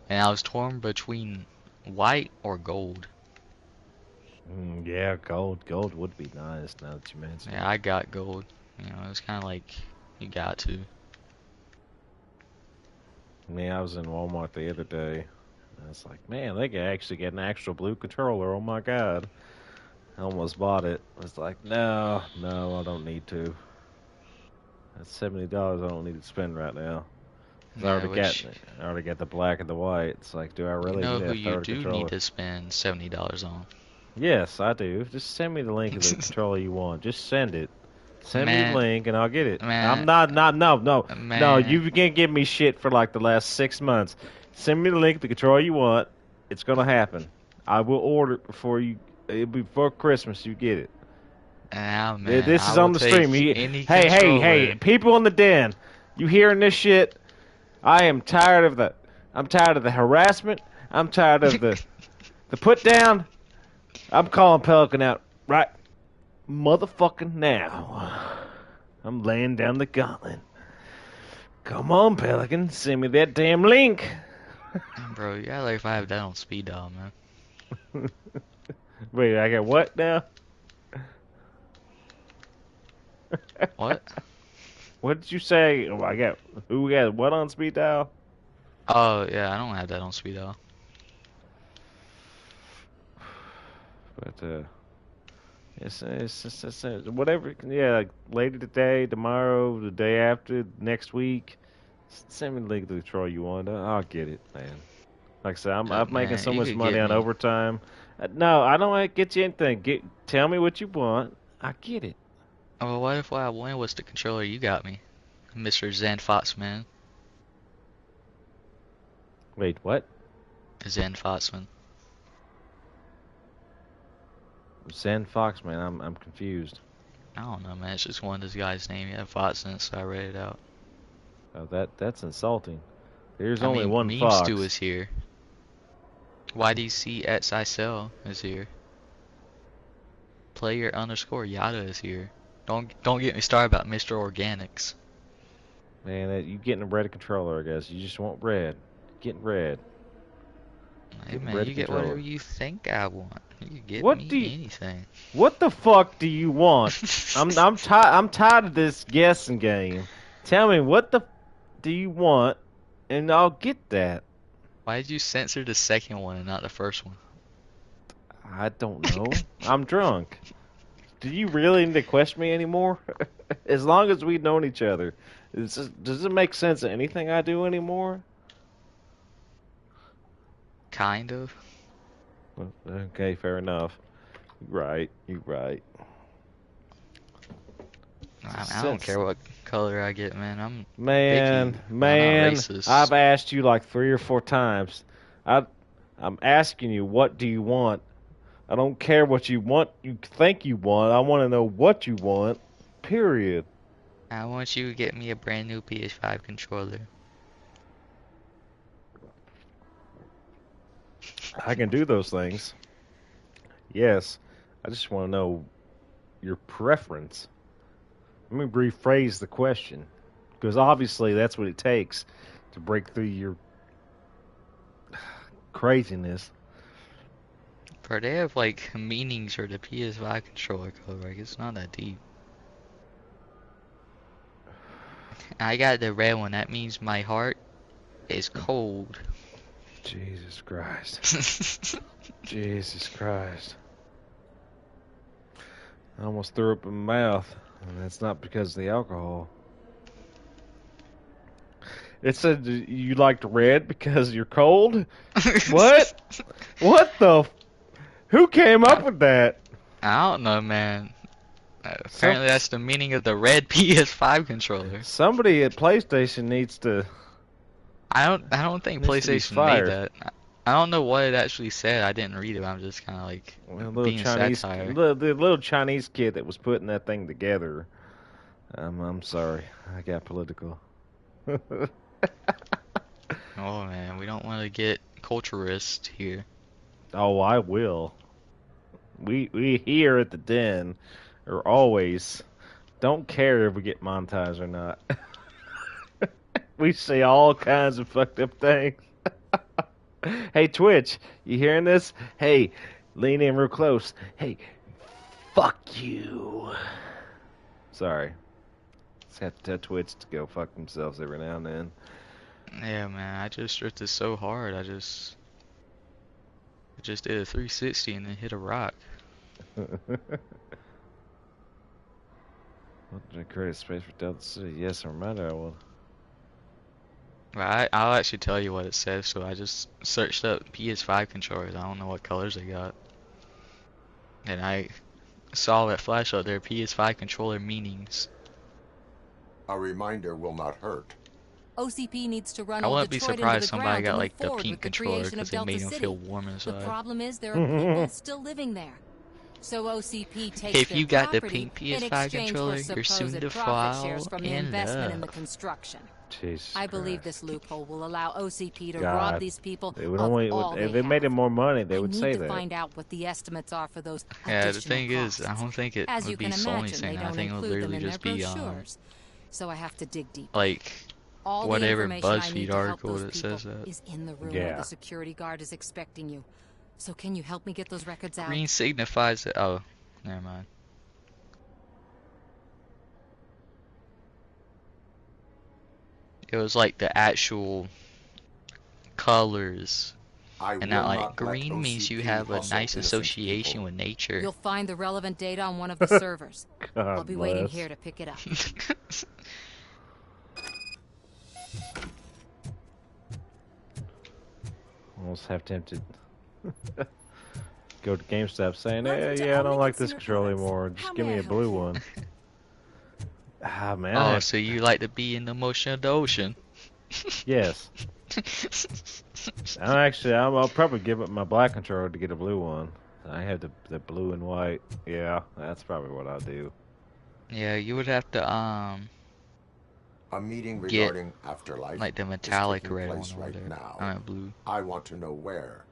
and I was torn between white or gold. Yeah, gold. Gold would be nice now that you mention Yeah, I got gold. It was kind of like you got to. Yeah, I was in Walmart the other day. I was like, man, they can actually get an actual blue controller. Oh my god. I almost bought it. I was like, no, I don't need to. That's $70 I don't need to spend right now. 'Cause Yeah, which I already got the black and the white. It's like, do I you really know need who a you third do controller? need to spend $70 on. Yes, I do. Just send me the link of the controller you want. Just send it. Send me the Man, link and I'll get it. I'm man, no. man. You can't give me shit for like the last 6 months. Send me the link of the controller you want. It's gonna happen. I will order it before you. It'll be before Christmas. You get it. Ah, man, This I is will on the stream. take any Hey, controller. people in the den. You hearing this shit? I am tired of the. I'm tired of the harassment. I'm tired of the put down. I'm calling Pelican out right motherfucking now. I'm laying down the gauntlet. Come on, Pelican, send me that damn link. Bro, you gotta like if I have that on speed dial, man. Wait, I got what now? What? What did you say? Oh, I got who got what on speed dial? Oh, yeah, I don't have that on speed dial. But it's whatever. Yeah, like later today, tomorrow, the day after, next week. Send me the link to the control you want. I'll get it, man. Like I said, I'm making Man, so you much could money get on me. overtime. No, I don't want to get you anything. Tell me what you want. I get it. Oh, what if what I wanted was the controller you got me? Mr. Zen Foxman. Wait, what? Zen Foxman. Zen Fox, man. I'm confused. I don't know, man. It's just one of this guy's name. He had Foxman, so I read it out. Oh, that's insulting. There's I only mean, one Meme Fox. Stew is here. YDCXISL is here. Player _ Yada is here. Don't get me started about Mr. Organics. Man, you getting a red controller, I guess. You just want red. Getting red. Hey man, you get whatever you think I want. You can get me anything. What the fuck do you want? I'm tired of this guessing game. Tell me what the do you want, and I'll get that. Why did you censor the second one and not the first one? I don't know. I'm drunk. Do you really need to question me anymore? As long as we've known each other, does it make sense of anything I do anymore? Kind of. Okay, fair enough. You're right. I don't care what color I get, man. I'm man. picky. I'm not racist. I've asked you like 3 or 4 times. I'm asking you, what do you want? I don't care what you want. You think you want. I want to know what you want. Period. I want you to get me a brand new PS5 controller. I can do those things. Yes. I just want to know your preference. Let me rephrase the question. Because obviously that's what it takes to break through your craziness. Bro, they have like meanings for the PS5 controller color. Like, it's not that deep. I got the red one. That means my heart is cold. Jesus Christ. Jesus Christ. I almost threw up in my mouth. And that's not because of the alcohol. It said you liked red because you're cold? What? What the? Who came up with that? I don't know, man. Apparently that's the meaning of the red PS5 controller. Somebody at PlayStation needs to I don't think Needs to be PlayStation made fired. that. I don't know what it actually said. I didn't read it. I'm just kind of like Well, little being Chinese, satire. the little Chinese kid that was putting that thing together. I'm sorry, I got political. Oh man, we don't want to get culturist here. Oh, I will. We here at the den are always don't care if we get monetized or not. We say all kinds of fucked up things. Hey Twitch, you hearing this? Hey, lean in real close. Hey, fuck you. Sorry. Just have to tell Twitch to go fuck themselves every now and then. Yeah, man, I just drifted so hard. I just did a 360 and then hit a rock. What did I create space for Delta City? Yes, I remember I will. I'll actually tell you what it says. So I just searched up PS5 controllers. I don't know what colors they got. And I saw that flash out there, PS5 controller meanings. A reminder will not hurt. OCP needs to run I old wouldn't be Detroit into surprised the somebody ground got to like move the forward pink with the controller creation of because it Delta made them City. feel warm The inside. problem is there are people still living there. So OCP takes If their you got the property pink in PS5 exchange controller, for you're soon supposed to profit shares fall from the in investment in the love. construction. Jesus I believe Christ. this loophole will allow OCP to rob God. these people They would of only all if they they made have. it more money, they I would need say to that. find out what the estimates are for those Yeah, the additional thing costs. is, I don't think it As you would be can Sony imagine, saying they that. I don't think it would include them literally in their just be brochures. So I have to dig deep. like All the whatever information I BuzzFeed need to help article those that people says that. is in the room where Yeah. the security guard is expecting you. So can you help me get those records out? Green signifies that. Oh, never mind. It was like the actual colors. I And will not like not let green means you OCP have a hustle nice innocent association people. with nature. You'll find the relevant data on one of the servers. God I'll be waiting bless. here to pick it up. Almost half tempted. Go to GameStop saying, Welcome "Hey, to yeah, I don't Only like this Consumer controller Products. anymore. How Just give may me I a help blue you?" one." Ah, man. Oh, so you like to be in the motion of the ocean? Yes. I'll probably give up my black controller to get a blue one. I have the blue and white. Yeah, that's probably what I'll do. Yeah, you would have to A meeting get regarding afterlife like the is metallic taking red one place or right whatever. now. I meant blue. I want to know where.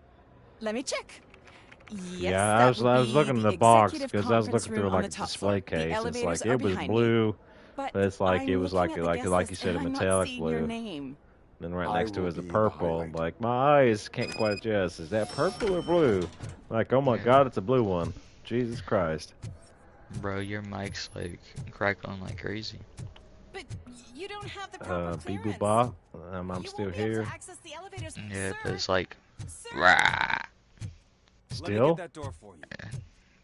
Let me check. Yes, Yeah, that I was would looking be in the the box executive because I was conference looking through room on like the a top display floor. The case. It's elevators like are it was behind me. blue, But but it's like I'm it was looking like at the guest like you list, said, a and I'm not metallic seeing your blue. name. Then right I next to it will is the be the purple. highlight. Like my eyes can't quite adjust. Is that purple or blue? Like, oh my Yeah. God, it's a blue one. Jesus Christ. Bro, your mic's like crackling like crazy. But you don't have the proper Bee clearance. Ba, I'm You still won't be able here. to access the elevators. Yeah, Sir, but it's like, sir. rah. Let me Still? get that door for you.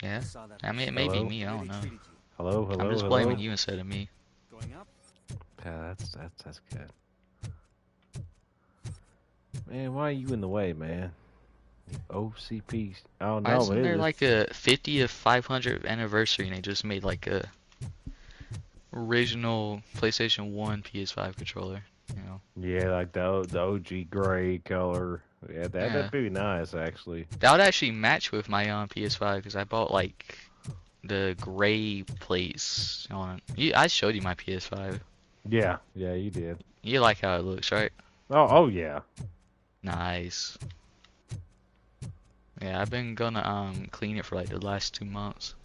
Yeah. Saw that I mean, it may be Hello? me. I don't know. Hello, I'm hello, just hello. blaming you instead of me. Going up? Yeah, that's good. Man, why are you in the way, man? OCP. Oh Why no, isn't it there is. like a 50th 500th anniversary and they just made like a original PlayStation 1 PS5 controller, you know? Yeah, like the OG gray color. Yeah, Yeah. that'd be nice actually. That would actually match with my PS5 because I bought like the gray plates on. I showed you my PS5. Yeah, you did. You like how it looks, right? Oh yeah. Nice. Yeah, I've been gonna clean it for like the last 2 months.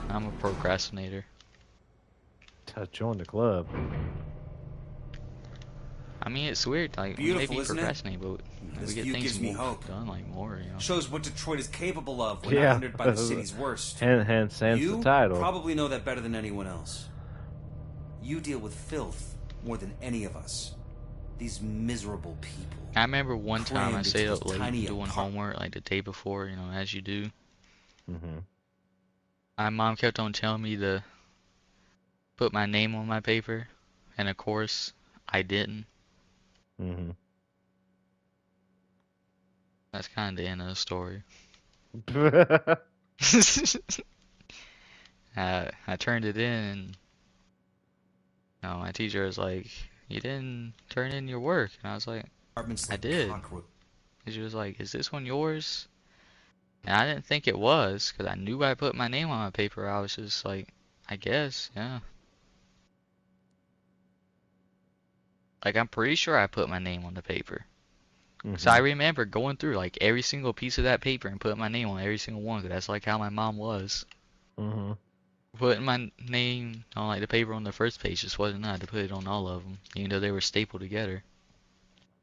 I'm a procrastinator. Join the club. I mean, it's weird. Like, we may Beautiful, be isn't it? procrastinating, but This we get view things gives me hope. done like more, you know. Shows what Detroit is capable of when Yeah. outnumbered by the city's worst. Hence You the title. probably know that better than anyone else. You deal with filth more than any of us. These miserable people. I remember one time I crammed stayed into up those late tiny doing apart- homework, like the day before, you know, as you do. Mm-hmm. My mom kept on telling me to put my name on my paper, and of course, I didn't. Mm-hmm. That's kind of the end of the story. I turned it in, and my teacher was like, you didn't turn in your work. And I was like, I did. Cockroach. And she was like, is this one yours? And I didn't think it was, because I knew I put my name on my paper. I was just like, I guess, yeah. Like, I'm pretty sure I put my name on the paper. So I remember going through, like, every single piece of that paper and putting my name on every single one, because that's, like, how my mom was. Putting my name on, like, the paper on the first page just wasn't enough to put it on all of them, even though they were stapled together.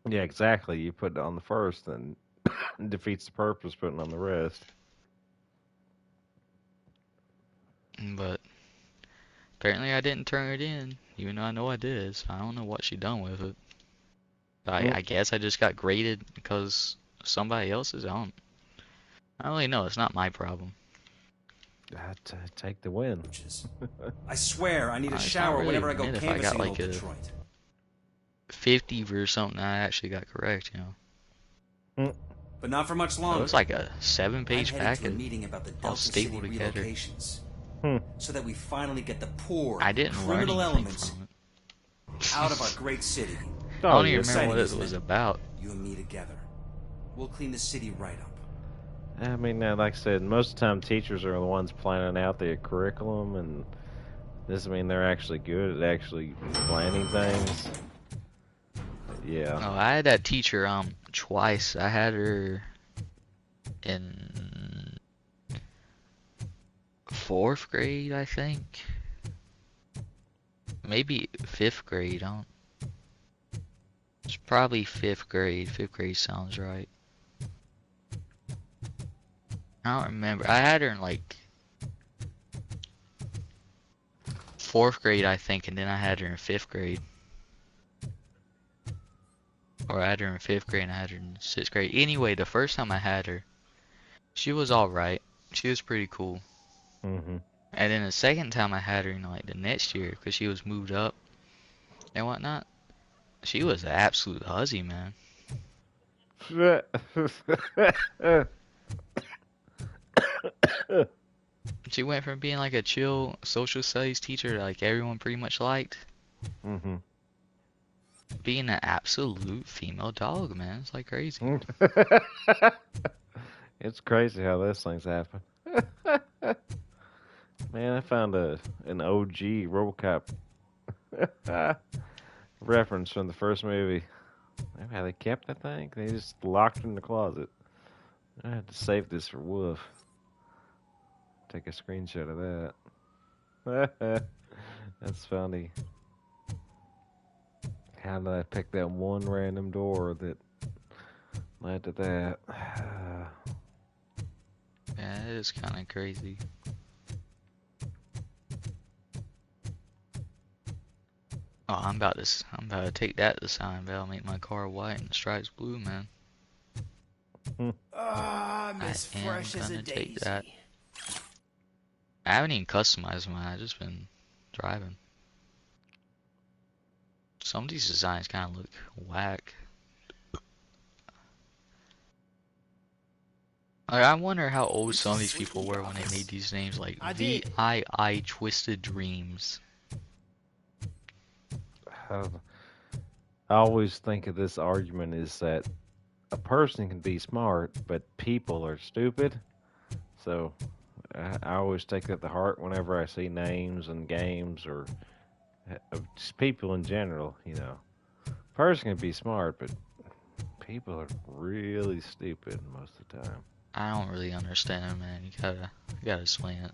Yeah, exactly. You put it on the first, and it defeats the purpose putting on the rest. But apparently I didn't turn it in, even though I know I did, so I don't know what she done with it. I guess I just got graded because somebody else's. I don't really know. It's not my problem. Take the win. I swear, I need a It's not shower really whenever I a go win if I canvassing got in like old a Detroit. 50 or something. I actually got correct, you know. But not for much It longer. was like a 7-page I'm headed to a packet, meeting about the all Delta City stapled together. relocations, so that we finally get the poor, I didn't learn criminal anything elements from out of our great city. I don't even remember what it was about. You and me together, we'll clean the city right up. I mean, like I said, most of the time teachers are the ones planning out their curriculum, and this, I mean, they're actually good at actually planning things. But yeah. Oh, I had that teacher twice. I had her in 4th grade, I think. Maybe 5th grade. It's probably 5th grade. 5th grade sounds right. I don't remember. I had her in like 4th grade, I think, and then I had her in 5th grade. Or I had her in 5th grade and I had her in 6th grade. Anyway, the first time I had her, she was alright. She was pretty cool. And then the second time I had her, you know, like the next year, because she was moved up and whatnot, she was an absolute hussy, man. She went from being like a chill social studies teacher that like everyone pretty much liked, being an absolute female dog, man. It's like crazy. It's crazy how those things happen. Man, I found an OG Robocop reference from the first movie. Maybe how they kept that thing? They just locked it in the closet. I had to save this for Wolf. Take a screenshot of that. That's funny. How did I pick that one random door that led to that? Yeah, it is kind of crazy. Oh, I'm about to take that to sign, but I'll make my car white and the stripes blue, man. I'm as fresh as a daisy. Take that. I haven't even customized mine. I've just been driving. Some of these designs kind of look whack. Like, I wonder how old some of these people were when they made these names, like VII Twisted Dreams. I always think of this argument is that a person can be smart, but people are stupid. So I always take that to heart whenever I see names and games or just people in general. You know, a person can be smart, but people are really stupid most of the time. I don't really understand, man. You gotta explain it.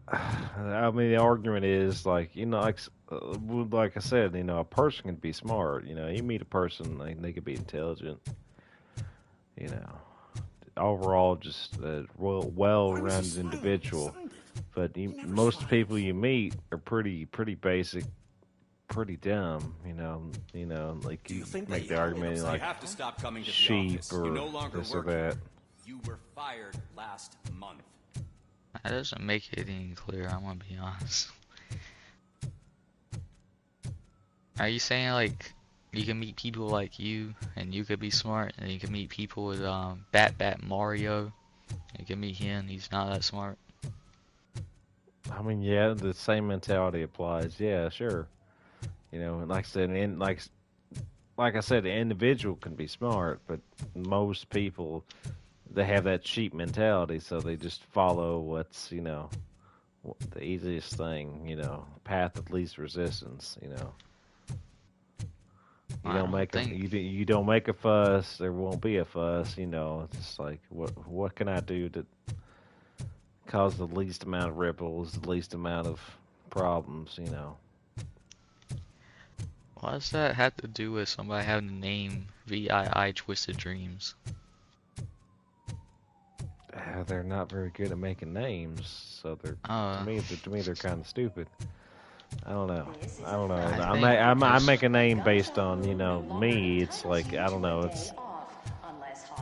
I mean, the argument is like, you know, like I said, you know, a person can be smart. You know, you meet a person, like, they could be intelligent. You know, overall, just a well-rounded individual. But most people you meet are pretty basic, pretty dumb. You know, like you make the argument like have to stop coming to the sheep office. or You no longer this or work that. here. You were fired last month. That doesn't make it any clearer, I'm gonna be honest. Are you saying like you can meet people like you and you could be smart, and you can meet people with Bat Mario, you can meet him, he's not that smart? I mean, yeah, the same mentality applies. Yeah, sure. You know, and like I said, like I said, the individual can be smart, but most people they have that cheap mentality, so they just follow what's the easiest thing, path of least resistance. You I don't don't make a think. you don't make a fuss, there won't be a fuss. It's just like what can I do to cause the least amount of ripples, the least amount of problems. What does that have to do with somebody having the name VII Twisted Dreams? They're not very good at making names, so they're to me they're kind of stupid. I don't know. I make a name based on me. It's like I don't know. It's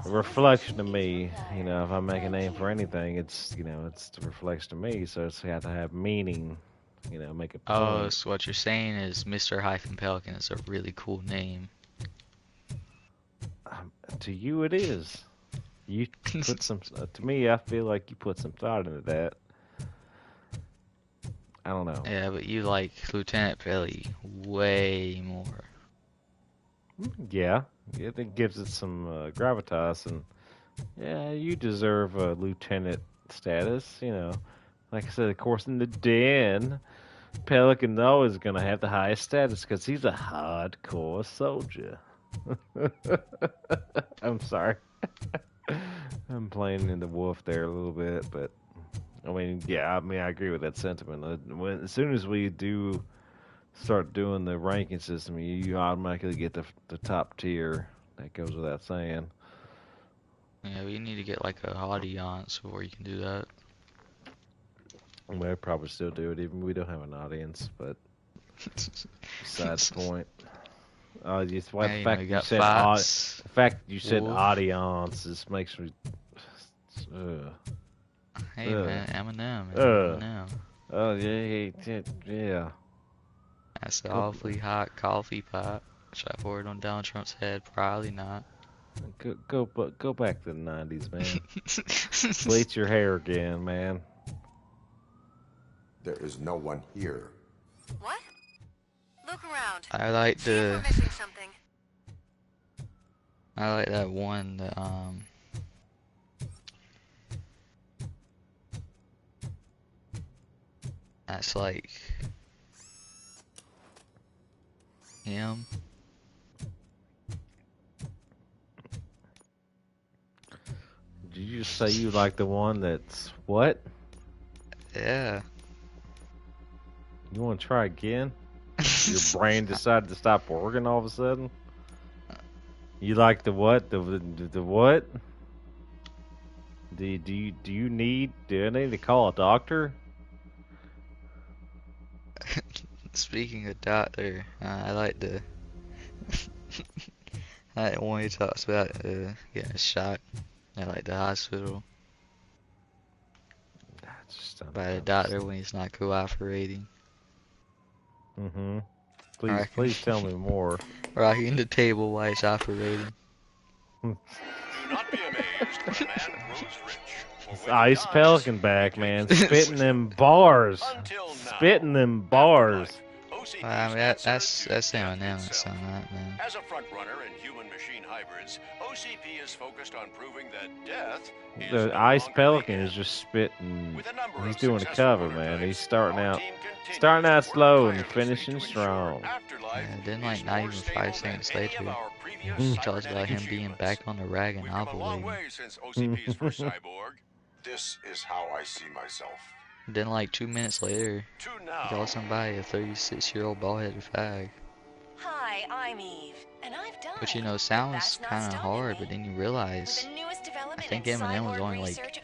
a reflection of me. If I make a name for anything, it's the reflection of me. So it's got to have meaning. Make a Oh, point. so what you're saying is Mr. Hyphen Pelican is a really cool name. To you, it is. You put some. To me, I feel like you put some thought into that. I don't know. Yeah, but you like Lieutenant Pelly way more. Yeah, it gives it some gravitas, and yeah, you deserve a lieutenant status. Like I said, of course, in the den, Pelican though is gonna have the highest status because he's a hardcore soldier. I'm sorry. I'm playing into Wolf there a little bit, but I mean, yeah, I agree with that sentiment. As soon as we do start doing the ranking system, you automatically get the top tier. That goes without saying. Yeah, we need to get like a audience before you can do that. We'll probably still do it, even we don't have an audience, but besides the point. Just the fact you said the fact you said audience just makes me. Hey man, Eminem. Oh yeah. That's the awfully hot coffee pot. Should I pour it on Donald Trump's head? Probably not. Go back to the 90s, man. Bleach your hair again, man. There is no one here. What? Look around. I like See if we're missing something. I like that one that that's like him. Did you just say you like the one that's what? Yeah. You want to try again? Your brain decided to stop working all of a sudden? You like the what? The what? Do I need to call a doctor? Speaking of doctor, I like the I like when he talks about getting a shot at like the hospital by the doctor when he's not cooperating. Mm-hmm. Please tell me more. Rocking the table while he's operating. Do not be amazed when a man grows rich. It's Ice Pelican back, man. Spitting them bars. Spitting them bars. I mean, that's Eminem that's on that, man. As a front runner in human-machine hybrids, OCP is focused on proving that death is The no Ice longer Pelican the is just spitting. With a number He's of doing a successful cover, man. He's starting out continues to slow work and finishing strong. Yeah, then like not even 5 seconds later, he talks about him being back on the rag and ovulating. since OCP's first cyborg. This is how I see myself. Then like 2 minutes later, he calls somebody a 36-year-old bald-headed fag. Hi, I'm Eve, and I've died. Which, sounds kind of hard, but then you realize, I think Eminem was only like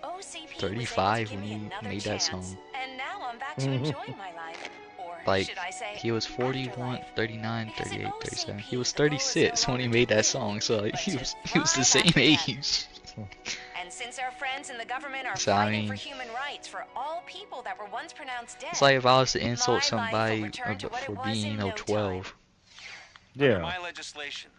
35 when he made that song. And now I'm back to enjoying my life. Or Like, should I say, he was 41, 39, 38, 37. He was 36 when he made that song, so like, he was the same age. And since our friends in the government are So, I fighting mean, for human rights for all people that were once pronounced dead, it's like if I was to insult my life will somebody return to what it for was being, in no 12. Under Yeah. my legislation,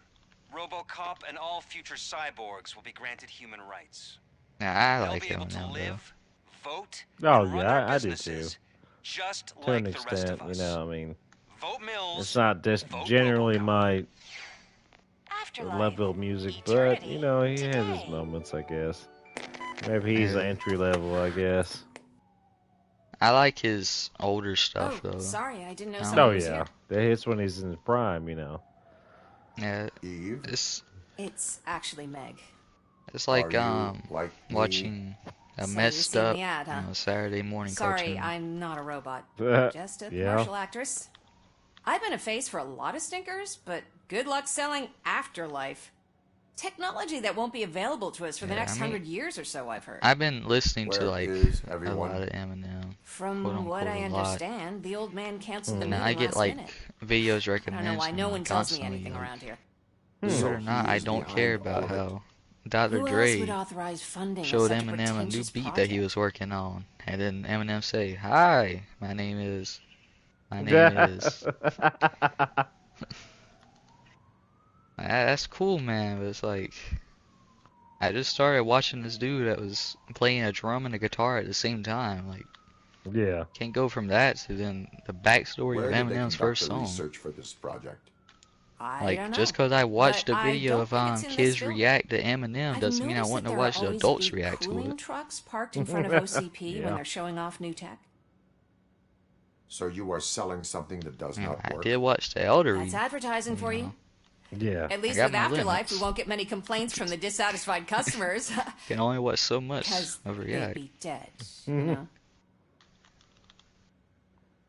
Robocop and all future cyborgs will be granted human rights. Nah, I They'll like be able to Eminem, though. live, vote, Oh and run yeah, their I do too. businesses just To an like the rest extent, of us. I mean. It's not just generally my level of music, but you know, he has his moments, I guess. Maybe he's an Yeah. entry level, I guess. I like his older stuff Oh, though. sorry, I didn't know I don't Oh someone was yeah, here. it's when he's in his prime, you know. Yeah, Eve, It's actually Meg. it's are like you like me? watching a So you've messed seen up the ad, huh? Saturday morning Sorry, cartoon. I'm not a robot. Just a Yeah. commercial actress. I've been a face for a lot of stinkers, but good luck selling Afterlife. Technology that won't be available to us for the Yeah, next I mean, 100 years or so, I've heard. I've been listening to Where like is a everyone? lot of Eminem, quote From what unquote I a lot. understand, the old man canceled the And I meeting get last like minute. videos I don't know recommended why to no me one tells me constantly. anything Like, around here. believe it So or not, he I is don't care behind all about of it. how Dr. Who else would Dre authorize funding showed of such a Eminem a new pretentious beat that project? he was working on, and then Eminem say, "Hi, my name is." That's cool, man. But it's like I just started watching this dude that was playing a drum and a guitar at the same time. Like, Yeah. can't go from that to then the backstory Where of did they Eminem's conduct first the song. research for this project? I Like, don't know. just 'cause I watched But a I video don't of think it's in this kids building. react to Eminem I've doesn't mean I noticed want that to there are watch the always adults big react to cooling it. trucks parked in front of OCP when Yeah. they're showing off new tech. So you are selling something that does You know, not I work? did watch the Elder That's Read. advertising for you. Yeah. At least got with my Afterlife, limits. we won't get many complaints from the dissatisfied customers. Can only watch so much Because of they'd React. be dead, you know?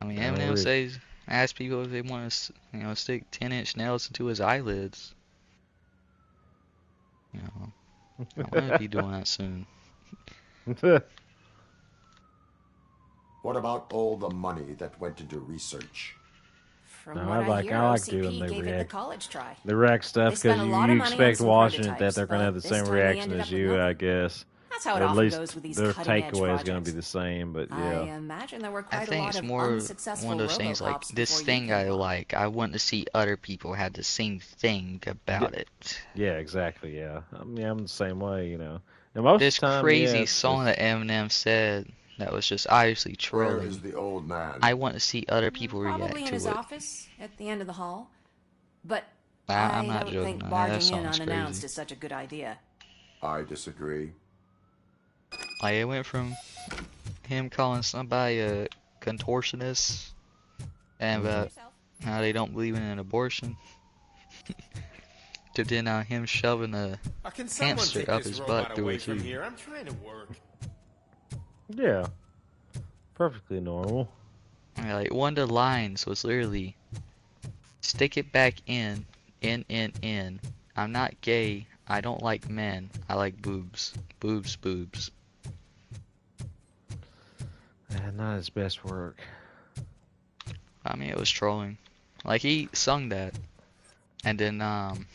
I mean, Elder Eminem Reed. says, ask people if they want to, stick 10-inch nails into his eyelids. You know, I'm gonna be doing that soon. What about all the money that went into research? From No, what I hear, I like OCP doing the gave it the react. college try. The react stuff They spent because a lot you of money on expect some watching it that prototypes, they're gonna have the but same this time they reaction ended as up with you, nothing. I guess. That's how Or it at often least goes with these their cutting-edge takeaway is gonna projects. be the same, but I yeah. imagine there were I quite a think lot it's of more unsuccessful one of those things like, Robocops this before you thing came I along. like, I want to see other people have the same thing about it. Yeah, exactly. Yeah, I mean, I'm the same way, you know. And most This of the time, yeah, crazy it's song just that Eminem said that was just obviously Where is trolling. the old man? I want to see other people Probably react in his to it. office at the end of the hall. But I'm I not don't joking. think That barging in song's unannounced crazy. is such a good idea. I disagree. Like, it went from him calling somebody a contortionist and about how they don't believe in an abortion to then him shoving a Can someone hamster take up this his robot butt through away a from tube. here? I'm trying to work. yeah, perfectly normal. And, like, one of the lines was literally, stick it back in. I'm not gay. I don't like men. I like boobs. Boobs, boobs. Not his best work. I mean, it was trolling. Like, he sung that and then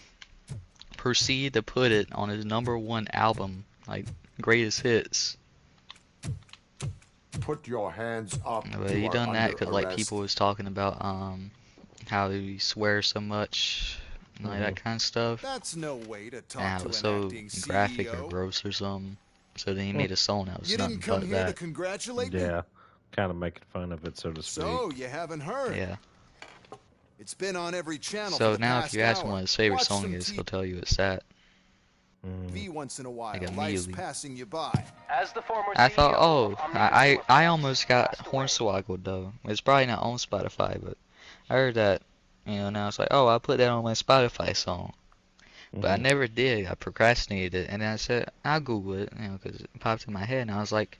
proceeded to put it on his #1 album, like greatest hits. Put your hands up. But You he are done that under because like arrest. people was talking about how he swears so much, and, like that kind of stuff. That's no way to And talk how to it was an so acting graphic or CEO. gross or something. So then he made a song that was You nothing didn't come but here to that. congratulate me? Yeah, kind of making fun of it, so to speak. So, you haven't heard? Yeah. It's been on every channel So for the now past if you ask him hour. what his favorite Watch song some is, TV he'll tell you it's that. once in a while. Like Life's immediately. passing you by. As the former I thought, CEO oh, of I almost got Hornswoggled though. It's probably not on Spotify, but I heard that, now it's like, oh, I'll put that on my Spotify song. But I never did. I procrastinated it, and then I said, I'll Google it, because it popped in my head, and I was like,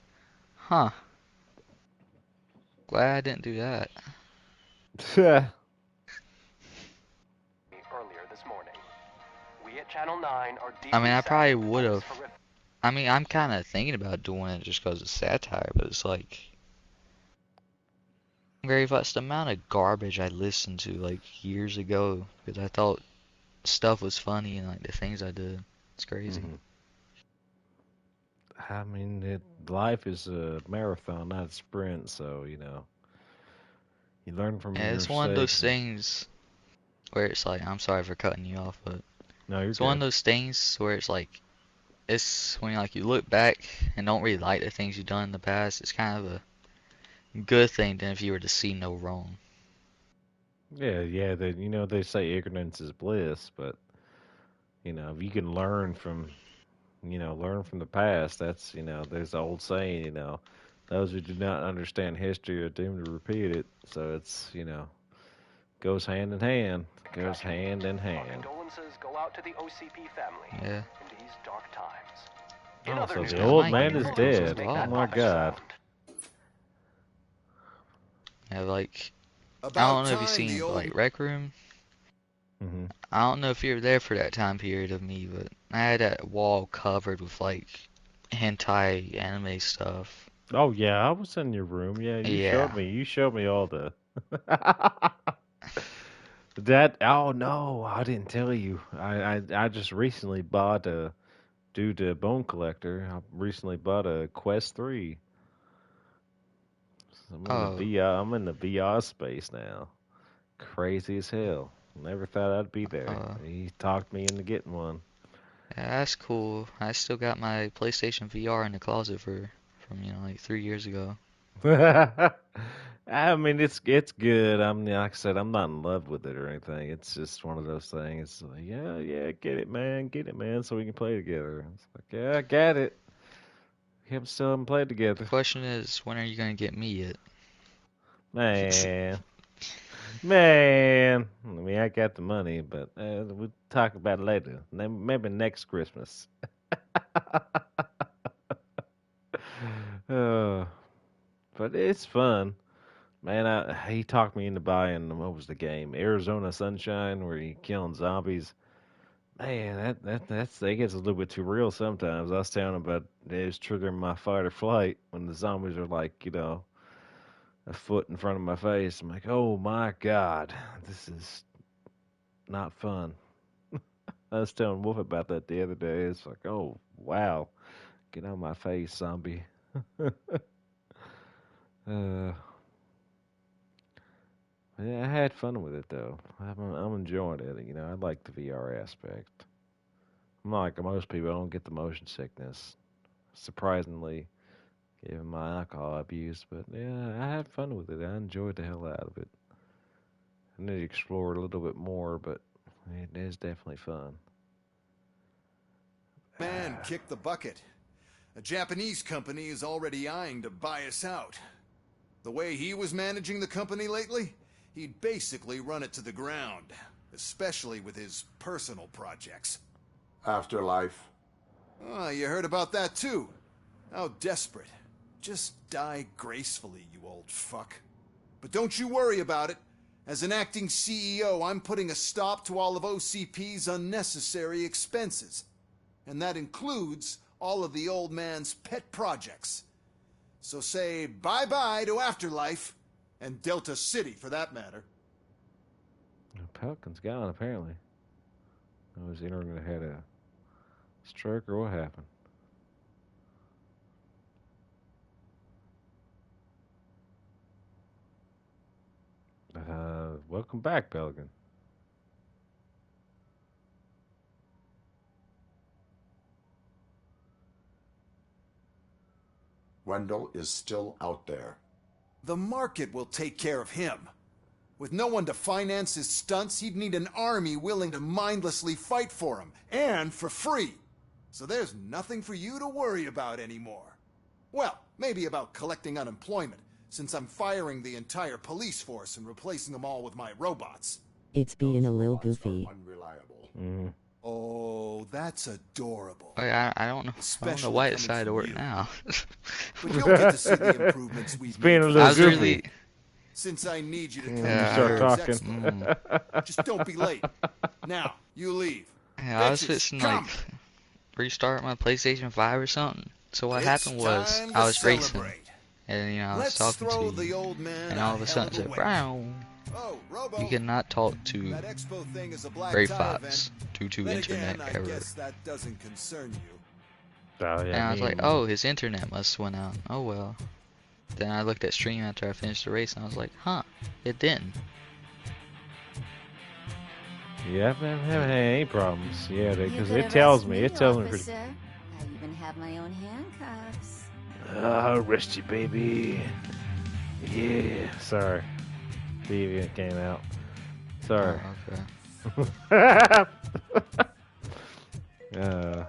huh. Glad I didn't do that. earlier this morning. We at Channel 9 are deeply I mean, I probably saddened by would this have. horrific- I mean, I'm kind of thinking about doing it just because it's satire, but it's like, very much the amount of garbage I listened to like years ago because I thought stuff was funny and like the things I did. It's crazy. I mean, life is a marathon, not a sprint. So you learn from Yeah, your it's one of those mistakes. things where it's like, I'm sorry for cutting you off, but No, you're it's one of good. those things where it's like, it's when you look back and don't really like the things you've done in the past. It's kind of a good thing than if you were to see no wrong. Yeah. They say ignorance is bliss, but if you can learn from the past. There's the old saying, those who do not understand history are doomed to repeat it. So goes hand in hand. Goes hand in hand. Condolences go out to the OCP family in these dark times. In Oh, other so news, the old man people is also dead. make Oh that my popping God. sound. Yeah, like I About don't know if you've time the seen old like Rec Room. Hmm. I don't know if you were there for that time period of me, but I had that wall covered with like hentai anime stuff. Oh yeah, I was in your room. Yeah, you showed Yeah. me. You showed me all the that. Oh no, I didn't tell you. I just recently bought a due to Bone Collector. I recently bought a Quest 3. I'm in the Oh, VR. I'm in the VR space now. Crazy as hell. Never thought I'd be there. uh, He talked me into getting one. yeah, that's cool. I still got my PlayStation VR in the closet from like 3 years ago. I mean, it's good. Like I said, I'm not in love with it or anything. It's just one of those things. It's like, yeah, get it, man, so we can play together. It's like, yeah, I got it. We haven't still haven't played The together, question is, when are you gonna get me it? man. Man, I mean, I got the money, but we'll talk about it later. Maybe next Christmas. uh, but it's fun. Man, he talked me into buying what was the game? Arizona Sunshine, where you killing zombies. Man, that gets a little bit too real sometimes. I was telling him about it was triggering my fight or flight when the zombies are like, a foot in front of my face. I'm like, oh my god, this is not fun. I was telling Wolf about that the other day. It's like, oh wow, get out of my face, zombie. uh, Yeah, I had fun with it though. I'm enjoying it. I like the VR aspect. I'm not like most people. I don't get the motion sickness, surprisingly, given my alcohol abuse. But yeah, I had fun with it. I enjoyed the hell out of it. I need to explore it a little bit more, but it is definitely fun. man kicked the bucket. A Japanese company is already eyeing to buy us out. The way he was managing the company lately, he'd basically run it to the ground, especially with his personal projects. Afterlife. Oh, you heard about that too. How desperate. Just die gracefully, you old fuck. But don't you worry about it. As an acting CEO, I'm putting a stop to all of OCP's unnecessary expenses. And that includes all of the old man's pet projects. So say bye-bye to Afterlife, and Delta City for that matter. Pelican's gone apparently. I was internet had a stroke or what happened? Welcome back, Pelican. Wendell is still out there. The market will take care of him. With no one to finance his stunts, he'd need an army willing to mindlessly fight for him, and for free. So there's nothing for you to worry about anymore. Well, maybe about collecting unemployment, since I'm firing the entire police force and replacing them all with my robots. It's being a little goofy. Unreliable. Mm. Oh, that's adorable. I don't know. I don't know why it decided to work now. But you'll get to see the improvements we've It's being made. a little goofy. Since I need you to come You to start Sheriff's talking. Expo. Just don't be late. Now, you leave. Yeah, I was Bitches, fixing come. like restart my PlayStation 5 or something. So what It's happened was time I to was racing, celebrate. and I was Let's talking throw to the you, old man and a all of a hell sudden of it a said, wake. "Brown, Oh, Robo. you cannot talk to That expo thing is a black Gray tie Fox event. due to Then internet again, I error." guess that doesn't concern you. Oh, yeah, And I was me like, and "Oh, his internet must went out. Oh well." Then I looked at stream after I finished the race, and I was like, "Huh, it didn't." Yeah, I haven't had any problems. Yeah, You because could it tells arrest me. It tells me pretty. officer. I even have my own handcuffs. I'll arrest you, baby. Yeah. Sorry. The event came out. Sorry. Oh, okay.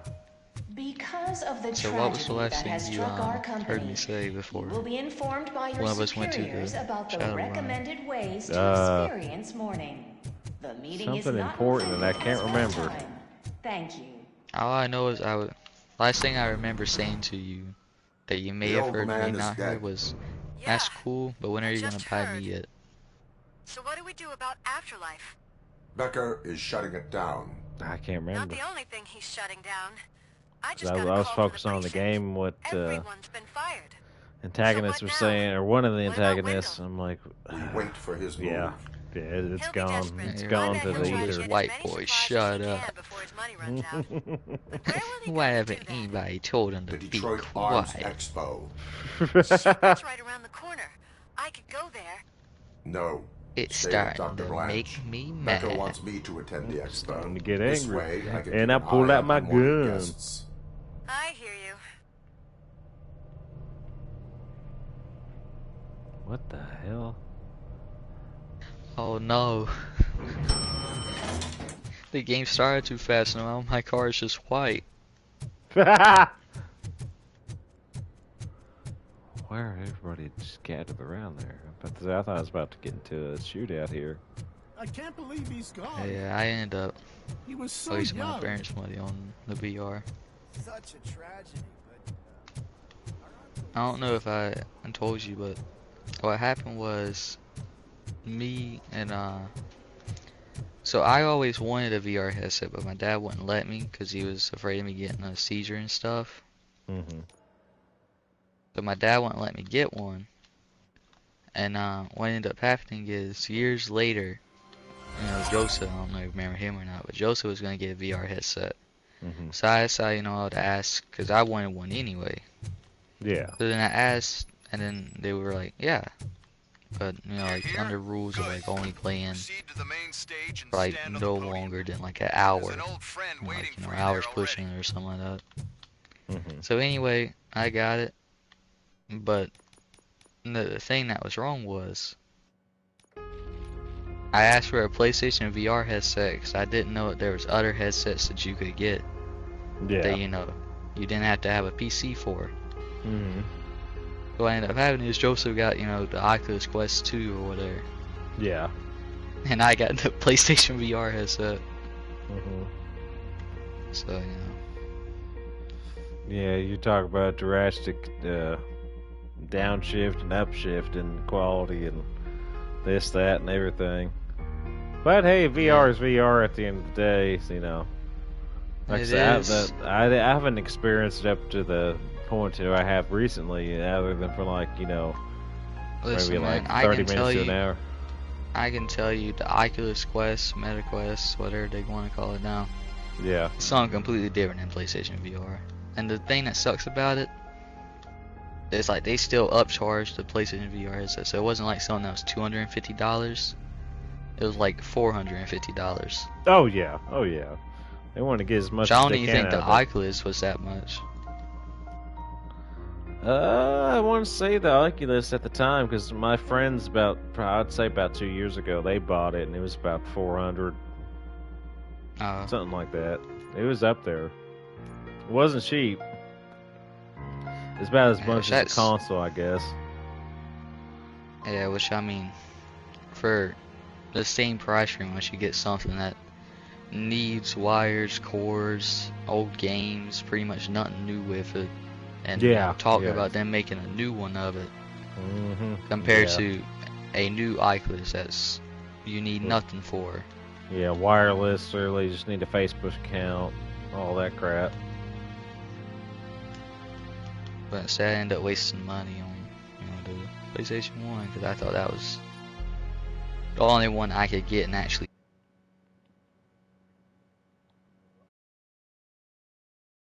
Because of the So what was the tragedy last that thing has you struck our heard company, me say you before will be informed by your one of us went to superiors the about the shadow run? recommended ways to experience morning. The meeting is Something not important that I intended as can't remember. bedtime. Thank you. All I know is last thing I remember saying to you that you may The have old heard, may man is not dead. heard was, "That's cool, but when are you gonna buy me it?" So what do we do about Afterlife? Becker is shutting it down. I can't Not remember. the only thing he's shutting down. I 'Cause just I got a was call focused from the on the precinct. game, what Everyone's been fired. antagonists were saying, or one of the What about antagonists. I'm like, We wait for his move. yeah, it's He'll be gone. desperate. It's I gone bet to he'll the try to ether. get as White many boy, supplies as shut he up. can before his money runs out. But where will he Why go to haven't do that? anybody told him to The be Detroit Arms quiet? Expo. Shit, that's right around the corner. I could go there. No. It's Stay with starting Dr. to Blanche. make me Becker mad. wants me to attend the expo. Starting to get This angry. way, I can And keep I an pulled eye out on my unwanted gun. guests. I hear you. What the hell? Oh no. The game started too fast and now my car is just white. Where everybody just scattered around there? I thought I was about to get into a shootout here. I can't believe he's gone. Yeah, I ended up He was so wasting my young. parents' money on the VR. Such a tragedy, but I don't know if I told you, but what happened was me and so I always wanted a VR headset, but my dad wouldn't let me because he was afraid of me getting a seizure and stuff. So my dad wouldn't let me get one. And what ended up happening is years later, you know, Joseph, I don't know if you remember him or not, but Joseph was going to get a VR headset. So I decided, you know, to ask, because I wanted one anyway. Yeah. So then I asked, and then they were like, yeah. But, you know, like, under rules of, like, only playing for, like, no longer than, like, an hour. Like, you know, hours pushing it or something like that. So anyway, I got it. But the thing that was wrong was I asked for a PlayStation VR headset because I didn't know that there was other headsets that you could get that, you know, you didn't have to have a PC for. So what I ended up having is Joseph got, you know, the Oculus Quest 2 or whatever. Yeah. And I got the PlayStation VR headset. So, you know. Yeah, you talk about drastic downshift and upshift in quality and this, that, and everything. But hey, VR is VR at the end of the day, so, you know. Like I said, I haven't experienced it up to the point where I have recently, other than for like, you know, Listen, maybe man, like 30 minutes to an hour. I can tell you the Oculus Quest, Meta Quest, whatever they want to call it now. Yeah. It's something completely different than PlayStation VR. And the thing that sucks about it is like they still upcharge the PlayStation VR headset. So it wasn't like something that was $250. It was like $450. Oh yeah, oh yeah. They want to get as much Which I as don't they even can think out the of it. Oculus was that much. I want to say the Oculus at the time, because my friends I'd say about 2 years ago, they bought it and it was about 400, something like that. It was up there. It wasn't cheap. It's about as much as a console, I guess. Yeah, which I mean, for the same price range, you get something that needs wires, cords, old games, pretty much nothing new with it. And you know, talk about them making a new one of it compared to a new Oculus that's you need nothing for. Yeah, wireless, or you just need a Facebook account, all that crap. But instead I ended up wasting money on, you know, the PlayStation 1 because I thought that was the only one I could get and actually